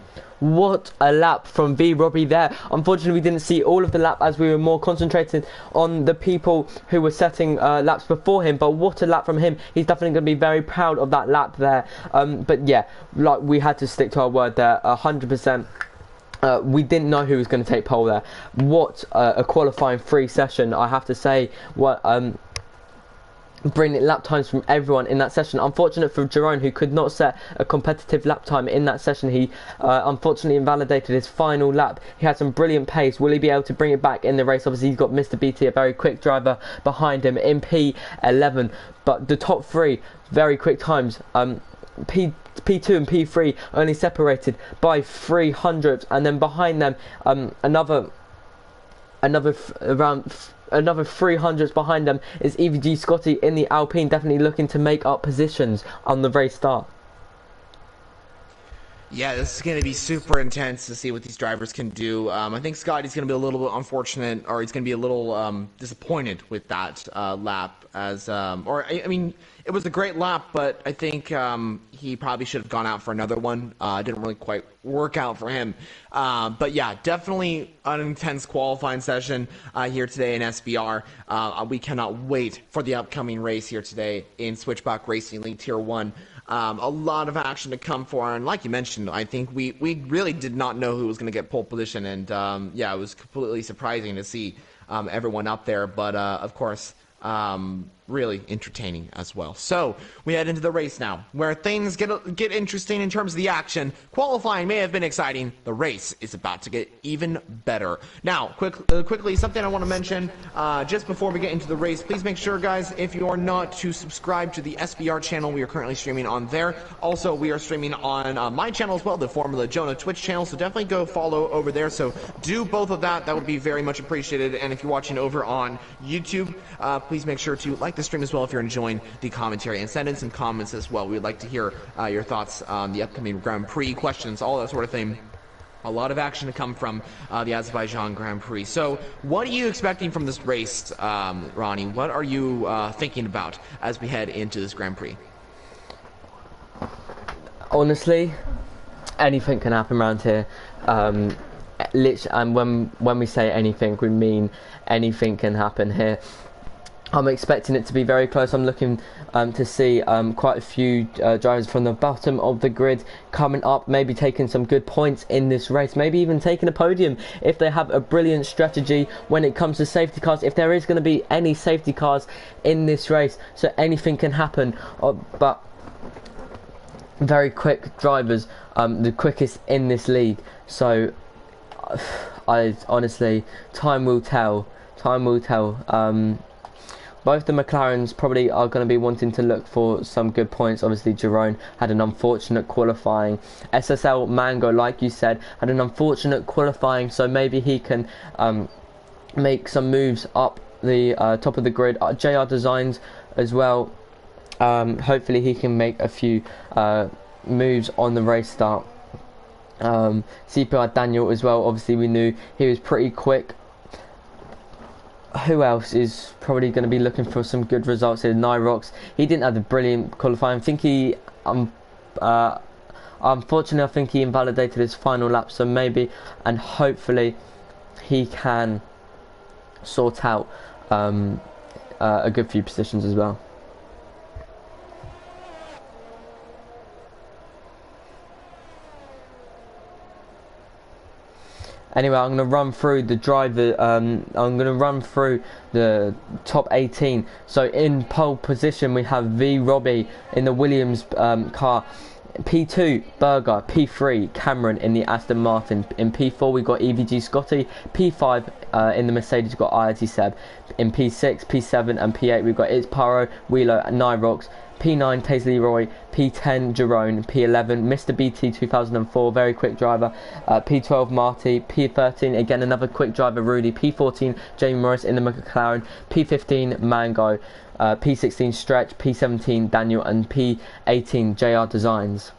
What a lap from V Robbie there. Unfortunately, we didn't see all of the lap as we were more concentrated on the people who were setting laps before him. But what a lap from him. He's definitely going to be very proud of that lap there. But yeah, like, we had to stick to our word there, 100%. We didn't know who was going to take pole there. What a qualifying free session, I have to say. What brilliant lap times from everyone in that session. Unfortunate for Jerome, who could not set a competitive lap time in that session. He unfortunately invalidated his final lap. He had some brilliant pace. Will he be able to bring it back in the race? Obviously, he's got Mr. BT, a very quick driver, behind him in P11. But the top three, very quick times. P2 and P3 only separated by 300, and then behind them another 300s behind them is EVG Scotty in the Alpine, definitely looking to make up positions on the race start. Yeah, this is going to be super intense to see what these drivers can do. I think Scotty's going to be a little bit unfortunate, or he's going to be a little disappointed with that lap. I mean, it was a great lap, but I think he probably should have gone out for another one. Didn't really quite work out for him. But yeah, definitely an intense qualifying session here today in SBR. We cannot wait for the upcoming race here today in Switchback Racing League Tier 1. A lot of action to come for, and like you mentioned, I think we really did not know who was going to get pole position, and yeah, it was completely surprising to see everyone up there, but of course, really entertaining as well. So we head into the race now, where things get interesting in terms of the action. Qualifying may have been exciting. The race is about to get even better. Now, quickly, something I want to mention just before we get into the race. Please make sure, guys, if you are not, to subscribe to the SBR channel. We are currently streaming on there. Also, we are streaming on my channel as well, the Formula Jonah Twitch channel. So definitely go follow over there. So do both of that. That would be very much appreciated. And if you're watching over on YouTube, please make sure to like the stream as well if you're enjoying the commentary, and send in some comments as well. We would like to hear your thoughts on the upcoming Grand Prix, questions, all that sort of thing. A lot of action to come from the Azerbaijan Grand Prix. So what are you expecting from this race, Ronnie? What are you thinking about as we head into this Grand Prix? Honestly, anything can happen around here. Literally, and when we say anything, we mean anything can happen here. I'm expecting it to be very close. I'm looking to see quite a few drivers from the bottom of the grid coming up, maybe taking some good points in this race, maybe even taking a podium if they have a brilliant strategy when it comes to safety cars, if there is going to be any safety cars in this race. So anything can happen, but very quick drivers, the quickest in this league. So I honestly, time will tell. Both the McLarens probably are going to be wanting to look for some good points. Obviously, Jerome had an unfortunate qualifying. SSL Mango, like you said, had an unfortunate qualifying, so maybe he can make some moves up the top of the grid. JR Designs as well. Hopefully, he can make a few moves on the race start. CPR Daniel as well. Obviously, we knew he was pretty quick. Who else is probably going to be looking for some good results here? Nyrox, he didn't have a brilliant qualifying. I think he unfortunately I think he invalidated his final lap, so maybe and hopefully he can sort out a good few positions as well. Anyway, I'm going to run through the driver. I'm going to run through the top 18. So in pole position, we have V Robbie in the Williams car. P2, Berger. P3, Cameron in the Aston Martin. In P4, we've got EVG Scotty. P5, in the Mercedes, we've got IRT Seb. In P6, P7 and P8, we've got Itzparo, Wheeler and Nyrox. P9, Taze Leroy. P10, Jerome. P11, Mr. BT 2004, very quick driver. P12, Marty. P13, again another quick driver, Rudy. P14, Jamie Morris in the McLaren. P15, Mango. P16, Stretch. P17, Daniel. And P18, JR Designs.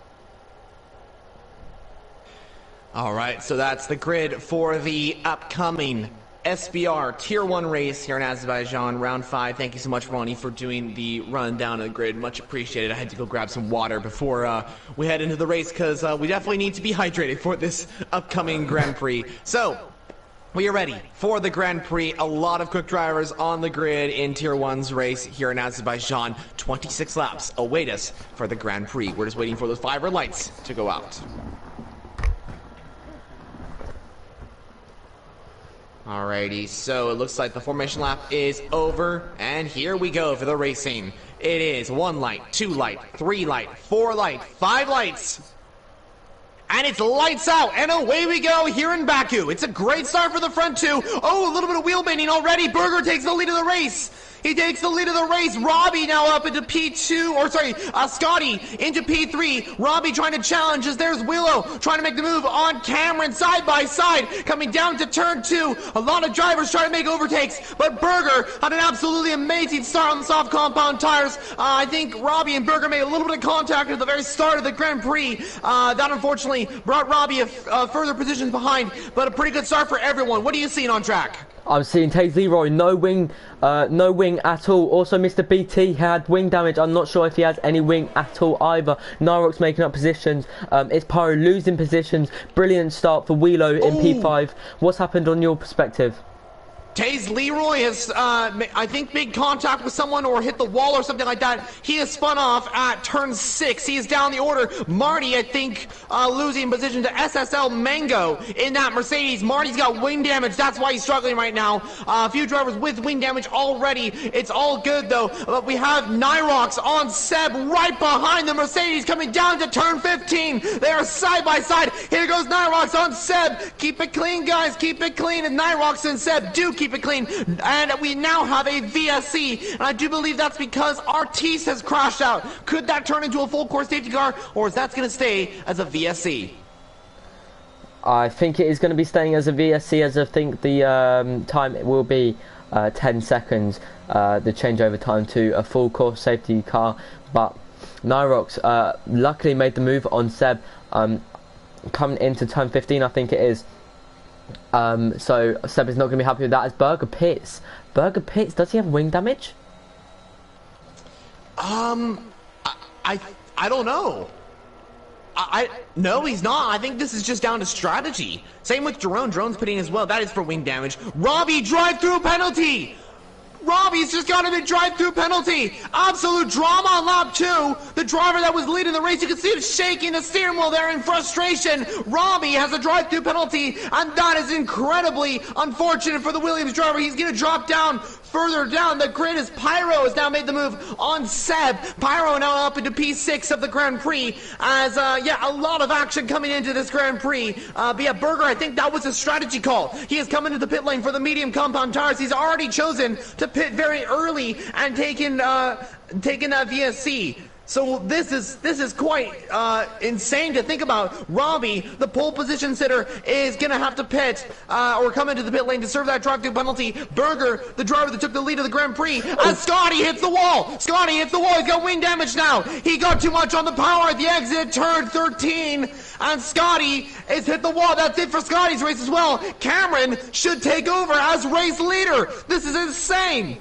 All right, so that's the grid for the upcoming SBR Tier 1 race here in Azerbaijan, round 5. Thank you so much, Ronnie, for doing the rundown of the grid. Much appreciated. I had to go grab some water before we head into the race because we definitely need to be hydrated for this upcoming Grand Prix. So, we are ready for the Grand Prix. A lot of quick drivers on the grid in Tier 1's race here in Azerbaijan. 26 laps await us for the Grand Prix. We're just waiting for those 5 red lights to go out. Alrighty, so it looks like the formation lap is over, and here we go for the racing. It is 1 light, 2 light, 3 light, 4 light, 5 lights. And it's lights out, and away we go here in Baku. It's a great start for the front 2. Oh, a little bit of wheel bending already. Berger takes the lead of the race. He takes the lead of the race. Robbie now up into P2, or sorry, Scotty into P3. Robbie trying to challenge as there's Willow trying to make the move on Cameron side by side. Coming down to turn 2. A lot of drivers trying to make overtakes, but Berger had an absolutely amazing start on the soft compound tires. I think Robbie and Berger made a little bit of contact at the very start of the Grand Prix. That unfortunately brought Robbie a further positions behind, but a pretty good start for everyone. What are you seeing on track? I'm seeing Taze Leroy, no wing at all. Also, Mr. BT had wing damage. I'm not sure if he has any wing at all either. Nyrox making up positions. It's Pyro losing positions. Brilliant start for Wheelo in P5. What's happened on your perspective? Taze Leroy has, I think, made contact with someone or hit the wall or something like that. He has spun off at turn 6. He is down the order. Marty, I think, losing position to SSL Mango in that Mercedes. Marty's got wing damage. That's why he's struggling right now. A few drivers with wing damage already. It's all good, though. But we have Nyrox on Seb right behind the Mercedes coming down to turn 15. They are side by side. Here goes Nyrox on Seb. Keep it clean, guys. Keep it clean. And Nyrox and Seb do keep it clean, and we now have a VSC, and I do believe that's because Artis has crashed out. Could that turn into a full course safety car, or is that going to stay as a VSC? I think it is going to be staying as a VSC, as I think the time will be 10 seconds, the changeover time to a full course safety car. But Nyrox luckily made the move on Seb coming into turn 15, I think it is. So Seb is not going to be happy with that. As Berger pits, does he have wing damage? I don't know. No, he's not. I think this is just down to strategy. Same with Jerome. Drone's pitting as well. That is for wing damage. Robbie, drive-through penalty. Robbie's just got a drive-through penalty. Absolute drama on lap 2. The driver that was leading the race, you can see him shaking the steering wheel there in frustration. Robbie has a drive-through penalty, and that is incredibly unfortunate for the Williams driver. He's going to drop down further down the grid as Pyro has now made the move on Seb. Pyro now up into P6 of the Grand Prix as, yeah, a lot of action coming into this Grand Prix. But yeah, Berger, I think that was a strategy call. He has come into the pit lane for the medium compound tires. He's already chosen to pit very early and taken that VSC. So this is quite insane to think about. Robbie, the pole position sitter, is going to have to pit or come into the pit lane to serve that drive-through penalty. Berger, the driver that took the lead of the Grand Prix, as Scotty hits the wall. Scotty hits the wall. He's got wing damage now. He got too much on the power at the exit, turn 13, and Scotty has hit the wall. That's it for Scotty's race as well. Cameron should take over as race leader. This is insane.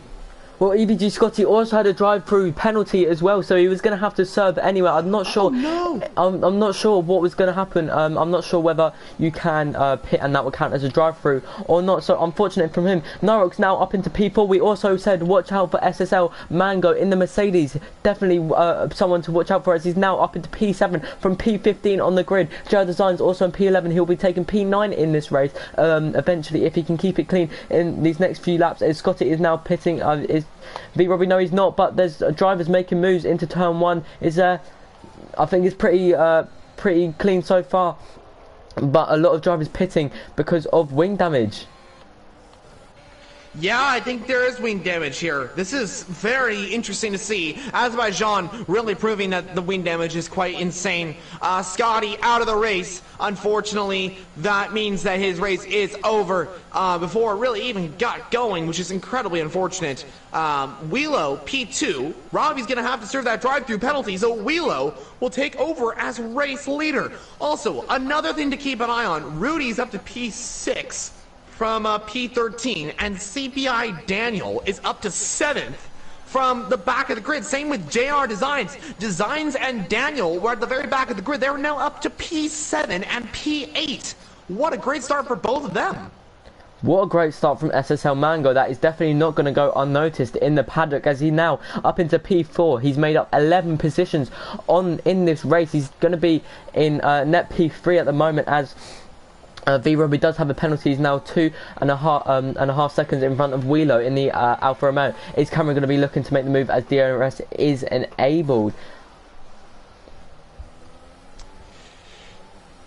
Well, EVG Scotty also had a drive-through penalty as well, so he was going to have to serve anyway. I'm not sure. Oh, no. I'm not sure what was going to happen. I'm not sure whether you can pit and that would count as a drive-through or not. So unfortunate from him. Nyrox now up into P4. We also said watch out for SSL Mango in the Mercedes. Definitely someone to watch out for as he's now up into P7 from P15 on the grid. Joe Designs also in P11. He'll be taking P9 in this race eventually if he can keep it clean in these next few laps. As Scotty is now pitting. V-Robbie, no he's not, but there's drivers making moves into turn 1. I think it's pretty clean so far, but a lot of drivers pitting because of wing damage. Yeah, I think there is wing damage here. This is very interesting to see. Azerbaijan really proving that the wing damage is quite insane. Scotty out of the race. Unfortunately, that means that his race is over before it really even got going, which is incredibly unfortunate. Wheelo, P2. Robbie's going to have to serve that drive-through penalty, so Wheelo will take over as race leader. Also, another thing to keep an eye on, Rudy's up to P6. from P13, and CPI Daniel is up to 7th from the back of the grid. Same with JR Designs. Designs and Daniel were at the very back of the grid. They're now up to P7 and P8. What a great start for both of them. What a great start from SSL Mango. That is definitely not going to go unnoticed in the paddock, as he now up into P4. He's made up 11 positions in this race. He's going to be in net P3 at the moment, as V-Robbie does have a penalty. He's now 2.5 seconds in front of Wheelo in the Alfa Romeo. Is Cameron going to be looking to make the move as DRS is enabled?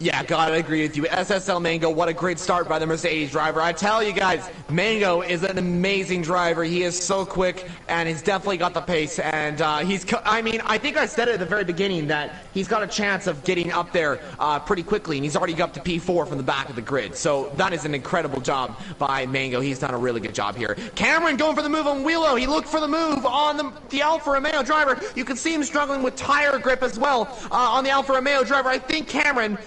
Yeah, gotta agree with you. SSL Mango, what a great start by the Mercedes driver. I tell you guys, Mango is an amazing driver. He is so quick, and he's definitely got the pace. And I think I said it at the very beginning that he's got a chance of getting up there pretty quickly, and he's already up to P4 from the back of the grid. So that is an incredible job by Mango. He's done a really good job here. Cameron going for the move on Wheelo. He looked for the move on the Alfa Romeo driver. You can see him struggling with tire grip as well on the Alfa Romeo driver. I think Cameron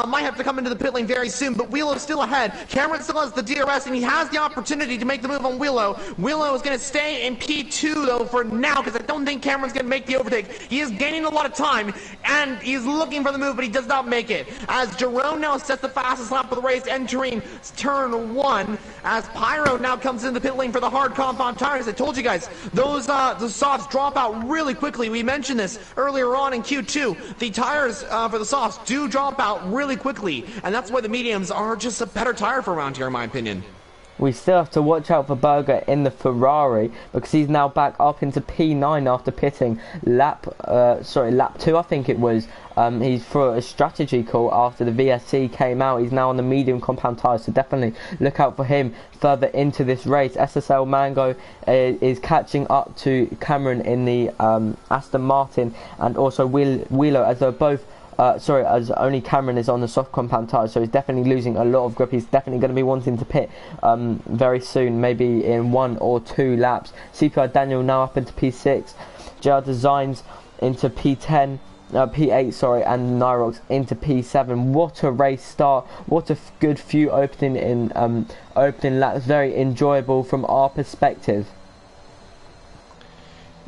might have to come into the pit lane very soon, but Wheelo's still ahead. Cameron still has the DRS, and he has the opportunity to make the move on Wheelo. Wheelo is going to stay in P2, though, for now, because I don't think Cameron's going to make the overtake. He is gaining a lot of time, and he's looking for the move, but he does not make it. As Jerome now sets the fastest lap of the race, entering turn 1, as Pyro now comes into the pit lane for the hard compound tires. I told you guys, those the softs drop out really quickly. We mentioned this earlier on in Q2. The tires for the softs do drop out really quickly, and that's why the mediums are just a better tire for around here, in my opinion. We still have to watch out for Berger in the Ferrari, because he's now back up into P9 after pitting lap 2, I think it was. He's for a strategy call after the VSC came out. He's now on the medium compound tyres, so definitely look out for him further into this race. SSL Mango is catching up to Cameron in the Aston Martin, and also Wheelo, as they're both as only Cameron is on the soft compound tyres, so he's definitely losing a lot of grip. He's definitely going to be wanting to pit very soon, maybe in 1 or 2 laps. CPI Daniel now up into P6, JR Designs into P10, P8, and Nyrox into P7. What a race start! What a good few opening laps. Very enjoyable from our perspective.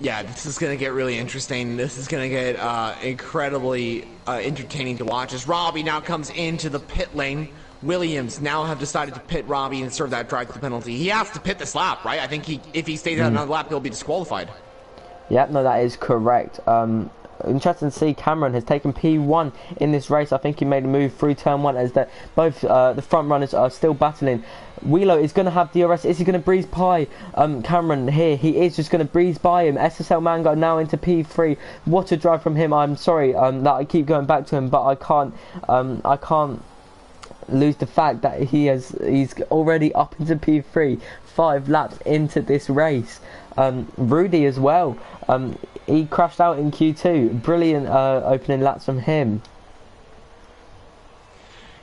Yeah, this is going to get really interesting. This is going to get incredibly entertaining to watch as Robbie now comes into the pit lane. Williams now have decided to pit Robbie and serve that drive-through penalty. He has to pit this lap, right? I think if he stays out another lap, he'll be disqualified. Yep, no, that is correct. Interesting to see Cameron has taken P1 in this race. I think he made a move through turn 1, as that both the front runners are still battling. Wheelo is going to have DRS. Is he going to breeze by Cameron here? He is just going to breeze by him. SSL Mango now into P3. What a drive from him. I'm sorry that I keep going back to him, but I can't lose the fact that he's already up into P3, 5 laps into this race. Rudy as well. He crashed out in Q2. Brilliant opening laps from him.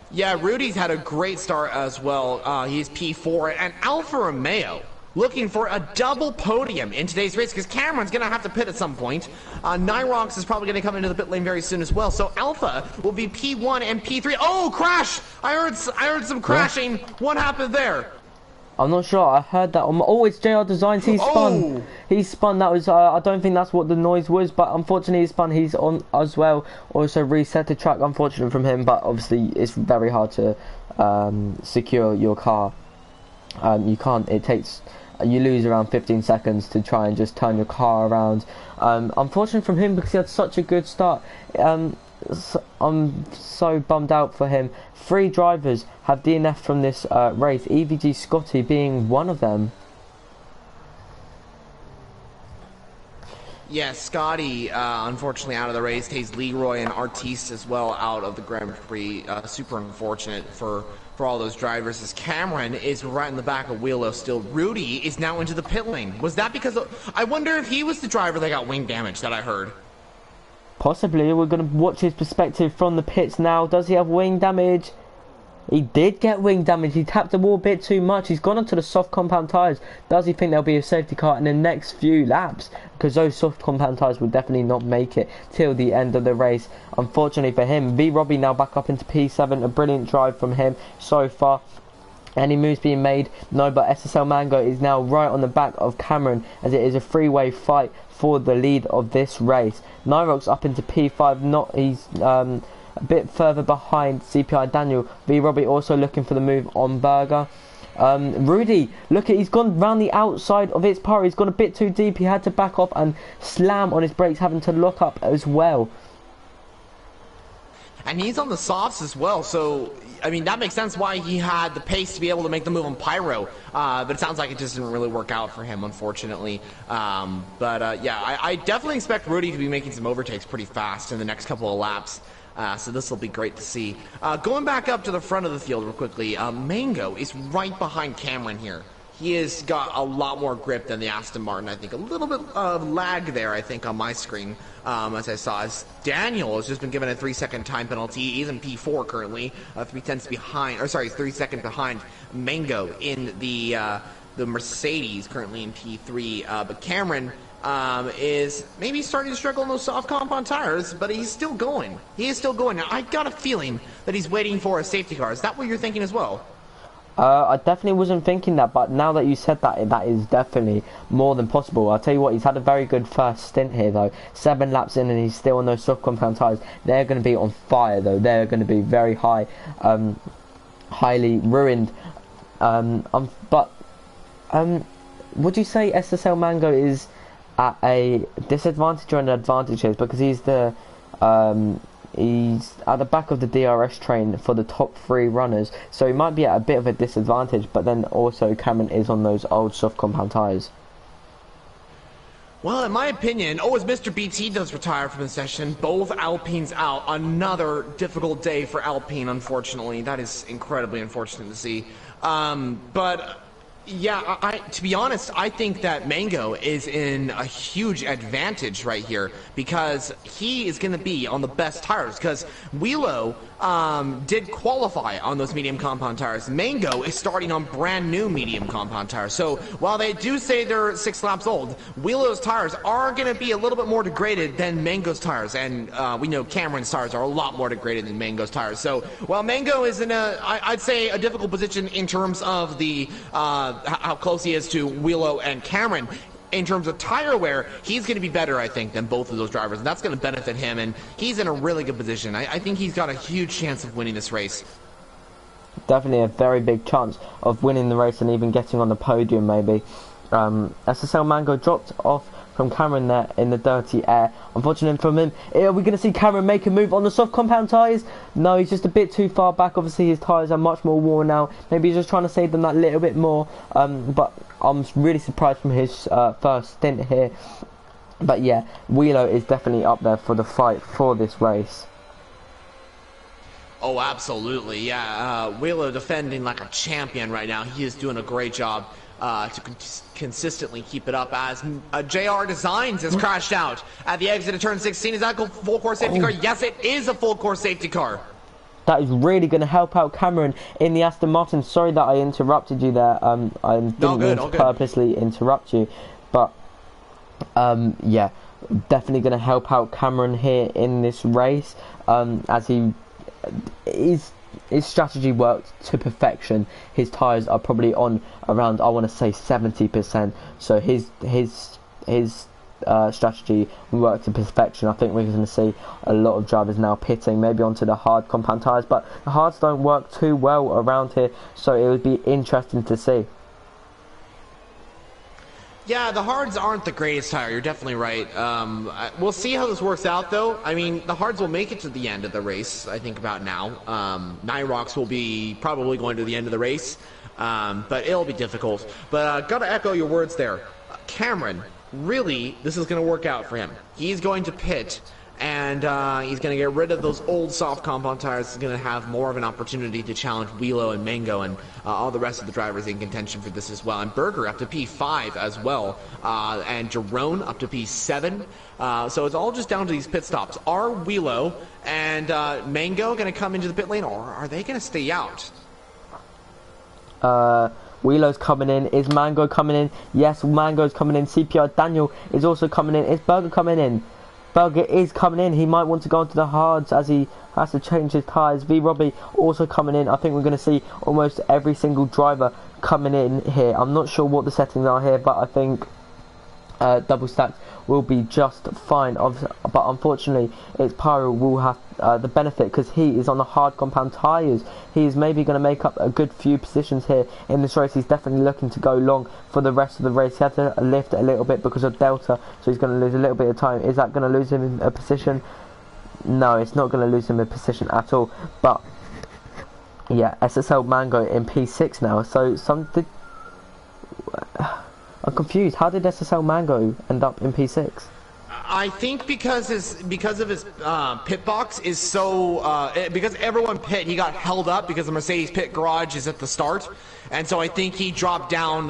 Yeah, Rudy's had a great start as well. He's P4, and Alfa Romeo looking for a double podium in today's race, because Cameron's going to have to pit at some point. Nyrox is probably going to come into the pit lane very soon as well. So Alpha will be P1 and P3. Oh, crash! I heard some crashing. What? What happened there? I'm not sure. I heard that. Oh, it's JR Designs. He spun. Oh. He spun. That was. I don't think that's what the noise was, but unfortunately he spun. He's on as well. Also reset the track. Unfortunate from him, but obviously it's very hard to secure your car. You can't. It takes. You lose around 15 seconds to try and just turn your car around. Unfortunate from him, because he had such a good start. So I'm so bummed out for him. 3 drivers have DNF from this race, EVG Scotty being one of them. Yeah, Scotty, unfortunately out of the race. Taze Leroy and Artiste as well out of the Grand Prix. Super unfortunate for all those drivers, as Cameron is right in the back of Wheelo still. Rudy is now into the pit lane. Was that because I wonder if he was the driver that got wing damage that I heard? Possibly. We're going to watch his perspective from the pits now. Does he have wing damage? He did get wing damage. He tapped the wall a bit too much. He's gone onto the soft compound tyres. Does he think there'll be a safety car in the next few laps? Because those soft compound tyres will definitely not make it till the end of the race. Unfortunately for him, V Robbie now back up into P7. A brilliant drive from him so far. Any moves being made? No, but SSL Mango is now right on the back of Cameron as it is a three-way fight for the lead of this race. Nyrox up into P5, he's a bit further behind CPI Daniel. V Robbie also looking for the move on Berger. Rudy, look he's gone round the outside of its power. He's gone a bit too deep. He had to back off and slam on his brakes, having to lock up as well. And he's on the softs as well, so I mean that makes sense why he had the pace to be able to make the move on Pyro. But it sounds like it just didn't really work out for him, unfortunately. Yeah, I definitely expect Rudy to be making some overtakes pretty fast in the next couple of laps. So this will be great to see. Going back up to the front of the field real quickly, Mango is right behind Cameron here. He has got a lot more grip than the Aston Martin. I think a little bit of lag there, I think, on my screen, as I saw. As Daniel has just been given a 3-second time penalty. He's in P4 currently, 3/10 behind, or sorry, 3 seconds behind Mango in the Mercedes, currently in P3. But Cameron is maybe starting to struggle on those soft compound tires, but he's still going. He is still going. Now, I got a feeling that he's waiting for a safety car. Is that what you're thinking as well? I definitely wasn't thinking that, but now that you said that, that is definitely more than possible. I'll tell you what, he's had a very good first stint here, though. 7 laps in and he's still on those soft compound tyres. They're going to be on fire, though. They're going to be very highly ruined. Would you say SSL Mango is at a disadvantage or an advantage here? Because he's he's at the back of the DRS train for the top 3 runners, so he might be at a bit of a disadvantage, but then also Cameron is on those old soft compound tyres. Well, in my opinion, as Mr. BT does retire from the session, both Alpines out. Another difficult day for Alpine, unfortunately. That is incredibly unfortunate to see. But yeah, to be honest, I think that Mango is in a huge advantage right here because he is going to be on the best tires because Wheelo did qualify on those medium compound tires. Mango is starting on brand new medium compound tires. So while they do say they're 6 laps old, Wheelo's tires are going to be a little bit more degraded than Mango's tires. And we know Cameron's tires are a lot more degraded than Mango's tires. So while Mango is in I'd say a difficult position in terms of the how close he is to Wheelo and Cameron, in terms of tire wear, he's going to be better, I think, than both of those drivers, and that's going to benefit him, and he's in a really good position. I think he's got a huge chance of winning this race. Definitely a very big chance of winning the race and even getting on the podium, maybe. SSL Mango dropped off from Cameron there in the dirty air. Unfortunately for him, are we going to see Cameron make a move on the soft compound tyres? No, he's just a bit too far back. Obviously his tyres are much more worn now. Maybe he's just trying to save them that little bit more. But I'm really surprised from his first stint here. But yeah, Wheelo is definitely up there for the fight for this race. Oh, absolutely, yeah. Wheelo defending like a champion right now. He is doing a great job to consistently keep it up as JR Designs has crashed out at the exit of turn 16. Is that a full course safety car? Yes, it is a full course safety car. That is really going to help out Cameron in the Aston Martin. Sorry that I interrupted you there. I didn't mean to purposely interrupt you. But, yeah, definitely going to help out Cameron here in this race. As his strategy worked to perfection. His tyres are probably on around, I want to say, 70%. So his strategy worked to perfection. I think we're going to see a lot of drivers now pitting, maybe onto the hard compound tyres, but the hards don't work too well around here, so it would be interesting to see. Yeah, the hards aren't the greatest tire. You're definitely right. We'll see how this works out, though. I mean, the hards will make it to the end of the race, I think, about now. Nyrox will be probably going to the end of the race, but it'll be difficult. But gotta echo your words there. Cameron, really, this is going to work out for him. He's going to pit, and he's going to get rid of those old soft compound tires. He's going to have more of an opportunity to challenge Wheelo and Mango and all the rest of the drivers in contention for this as well. And Berger up to P5 as well, and Jerome up to P7. So it's all just down to these pit stops. Are Wheelo and Mango going to come into the pit lane, or are they going to stay out? Wheelo's coming in. Is Mango coming in? Yes, Mango's coming in. CPR Daniel is also coming in. Is Berger coming in? Berger is coming in. He might want to go into the hards as he has to change his tyres. V Robbie also coming in. I think we're going to see almost every single driver coming in here. I'm not sure what the settings are here, but I think double stacked will be just fine. But unfortunately, it's Pyro will have the benefit because he is on the hard compound tyres. He is maybe going to make up a good few positions here in this race. He's definitely looking to go long for the rest of the race. He had to lift a little bit because of Delta, so he's going to lose a little bit of time. Is that going to lose him a position? No, it's not going to lose him a position at all. But yeah, SSL Mango in P6 now. So I'm confused. How did SSL Mango end up in P6? I think because of his pit box is so because everyone pit, he got held up because the Mercedes pit garage is at the start, and so I think he dropped down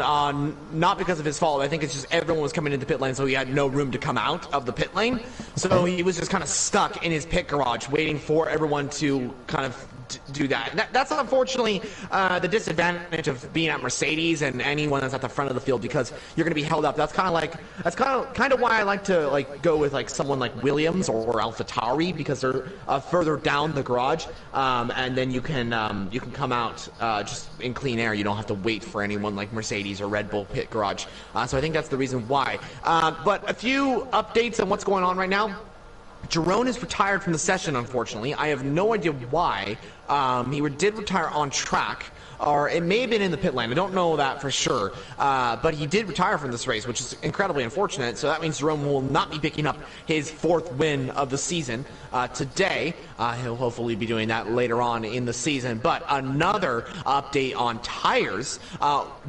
not because of his fault. I think it's just everyone was coming into the pit lane, so he had no room to come out of the pit lane, so he was just kind of stuck in his pit garage waiting for everyone to kind of do that. That's unfortunately the disadvantage of being at Mercedes and anyone that's at the front of the field, because you're going to be held up. That's kind of why I like to go with someone like Williams or AlphaTauri, because they're further down the garage, and then you can come out just in clean air. You don't have to wait for anyone like Mercedes or Red Bull pit garage. So I think that's the reason why. But a few updates on what's going on right now. Jerome is retired from the session, unfortunately. I have no idea why. He did retire on track, or it may have been in the pit lane. I don't know that for sure. But he did retire from this race, which is incredibly unfortunate. So that means Jerome will not be picking up his 4th win of the season today. He'll hopefully be doing that later on in the season. But another update on tires.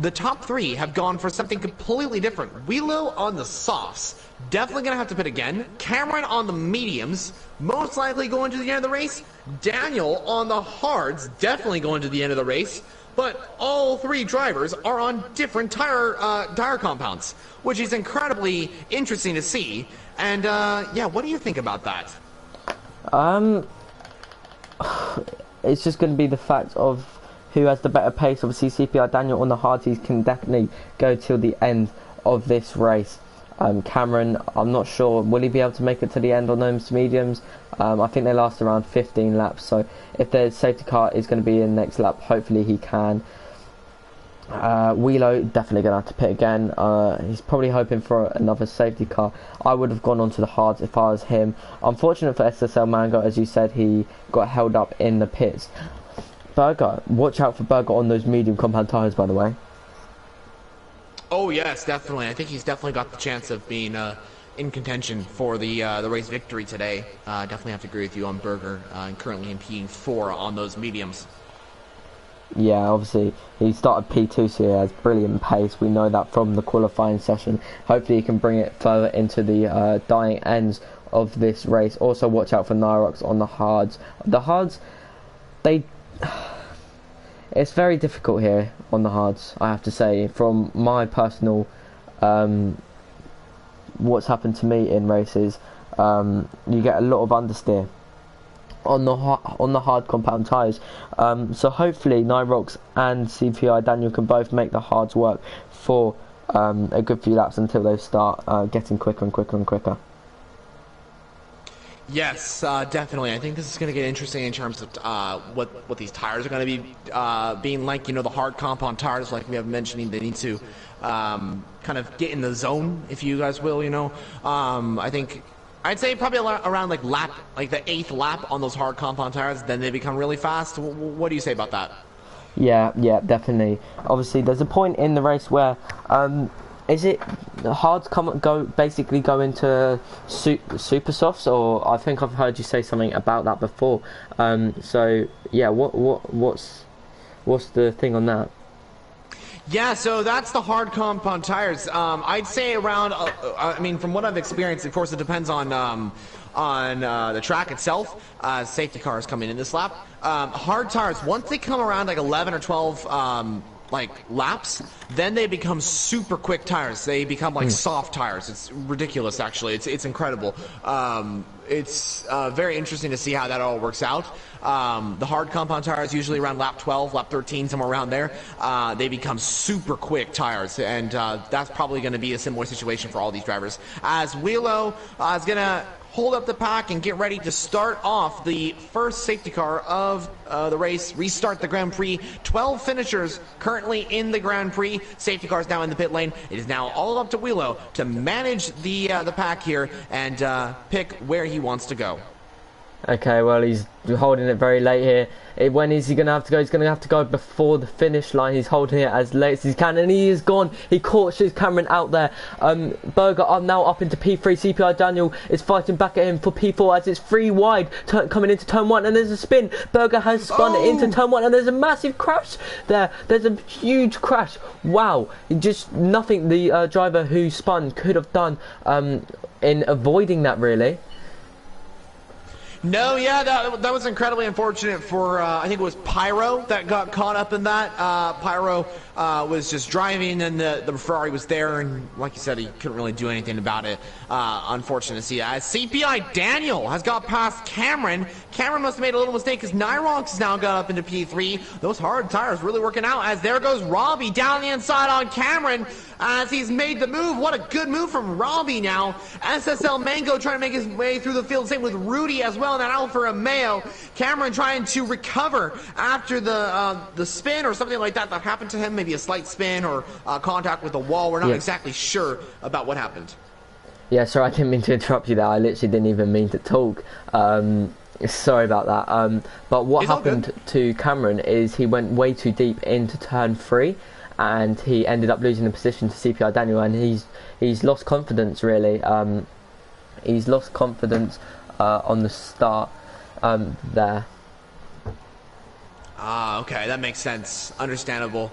The top 3 have gone for something completely different. Wheelo on the softs. Definitely going to have to pit again. Cameron on the mediums, most likely going to the end of the race. Daniel on the hards, definitely going to the end of the race. But all 3 drivers are on different tire compounds, which is incredibly interesting to see. And yeah, what do you think about that? It's just going to be the fact of who has the better pace. Obviously, CPR Daniel on the hards, he can definitely go till the end of this race. Cameron, I'm not sure, will he be able to make it to the end on those mediums? I think they last around 15 laps, so if the safety car is going to be in next lap, hopefully he can. Wheelo, definitely going to have to pit again. He's probably hoping for another safety car. I would have gone onto the hards if I was him. Unfortunate for SSL Mango, as you said, he got held up in the pits. Berger, watch out for Berger on those medium compound tyres, by the way. Oh yes, definitely. I think he's definitely got the chance of being in contention for the race victory today. Definitely have to agree with you on Berger, currently in P4 on those mediums. Yeah, obviously he started P2, so he has brilliant pace. We know that from the qualifying session. Hopefully he can bring it further into the dying ends of this race. Also watch out for Nyrox on the hards. The hards, it's very difficult here on the hards, I have to say. From my personal, what's happened to me in races, you get a lot of understeer on the hard compound tyres. So hopefully Nyrox and CPI Daniel can both make the hards work for a good few laps until they start getting quicker and quicker and quicker. Yes, definitely. I think this is going to get interesting in terms of what these tires are going to be being like. You know, the hard compound tires, like we have mentioning, they need to kind of get in the zone, if you guys will. You know, I'd say probably around like the 8th lap on those hard compound tires, then they become really fast. What do you say about that? Yeah, definitely. Obviously, there's a point in the race where is it the hards basically go into super softs, or I think I've heard you say something about that before. So yeah, what's the thing on that? Yeah, so that's the hard compound tires. I'd say around. I mean, from what I've experienced, of course, it depends on the track itself. Safety cars coming in this lap. Hard tires, once they come around like 11 or 12 laps, then they become super quick tires. They become like soft tires. It's ridiculous, actually. It's incredible. It's very interesting to see how that all works out. The hard compound tires, usually around lap 12, lap 13, somewhere around there, they become super quick tires, and that's probably going to be a similar situation for all these drivers. As Wheelo is going to hold up the pack and get ready to start off the first safety car of the race, restart the Grand Prix. 12 finishers currently in the Grand Prix. Safety cars now in the pit lane. It is now all up to Wheelo to manage the pack here and pick where he wants to go. Okay, well, he's holding it very late here. When is he going to have to go? He's going to have to go before the finish line. He's holding it as late as he can, and he is gone. He caught Cameron out there. Berger are now up into P3. CPI Daniel is fighting back at him for P4 as it's free wide, coming into turn 1, and there's a spin. Berger has spun it into turn 1, and there's a massive crash there. There's a huge crash. Wow. Just nothing the driver who spun could have done in avoiding that, really. No, yeah, that was incredibly unfortunate for, I think it was Pyro that got caught up in that. Pyro was just driving, and the Ferrari was there, and like you said, he couldn't really do anything about it. Unfortunate to see. CPI Daniel has got past Cameron. Cameron must have made a little mistake because Nyrox has now got up into P3. Those hard tires really working out as there goes Robbie down the inside on Cameron as he's made the move. What a good move from Robbie now. SSL Mango trying to make his way through the field. Same with Rudy as well. And then Alfa Romeo. Cameron trying to recover after the spin or something like that happened to him. Maybe a slight spin or contact with the wall. We're not exactly sure about what happened. Yeah, sorry, I didn't mean to interrupt you there. I literally didn't even mean to talk. Sorry about that. But what happened to Cameron is he went way too deep into turn 3. And he ended up losing the position to CPI Daniel, and he's lost confidence, really. He's lost confidence on the start there. Okay, that makes sense. Understandable.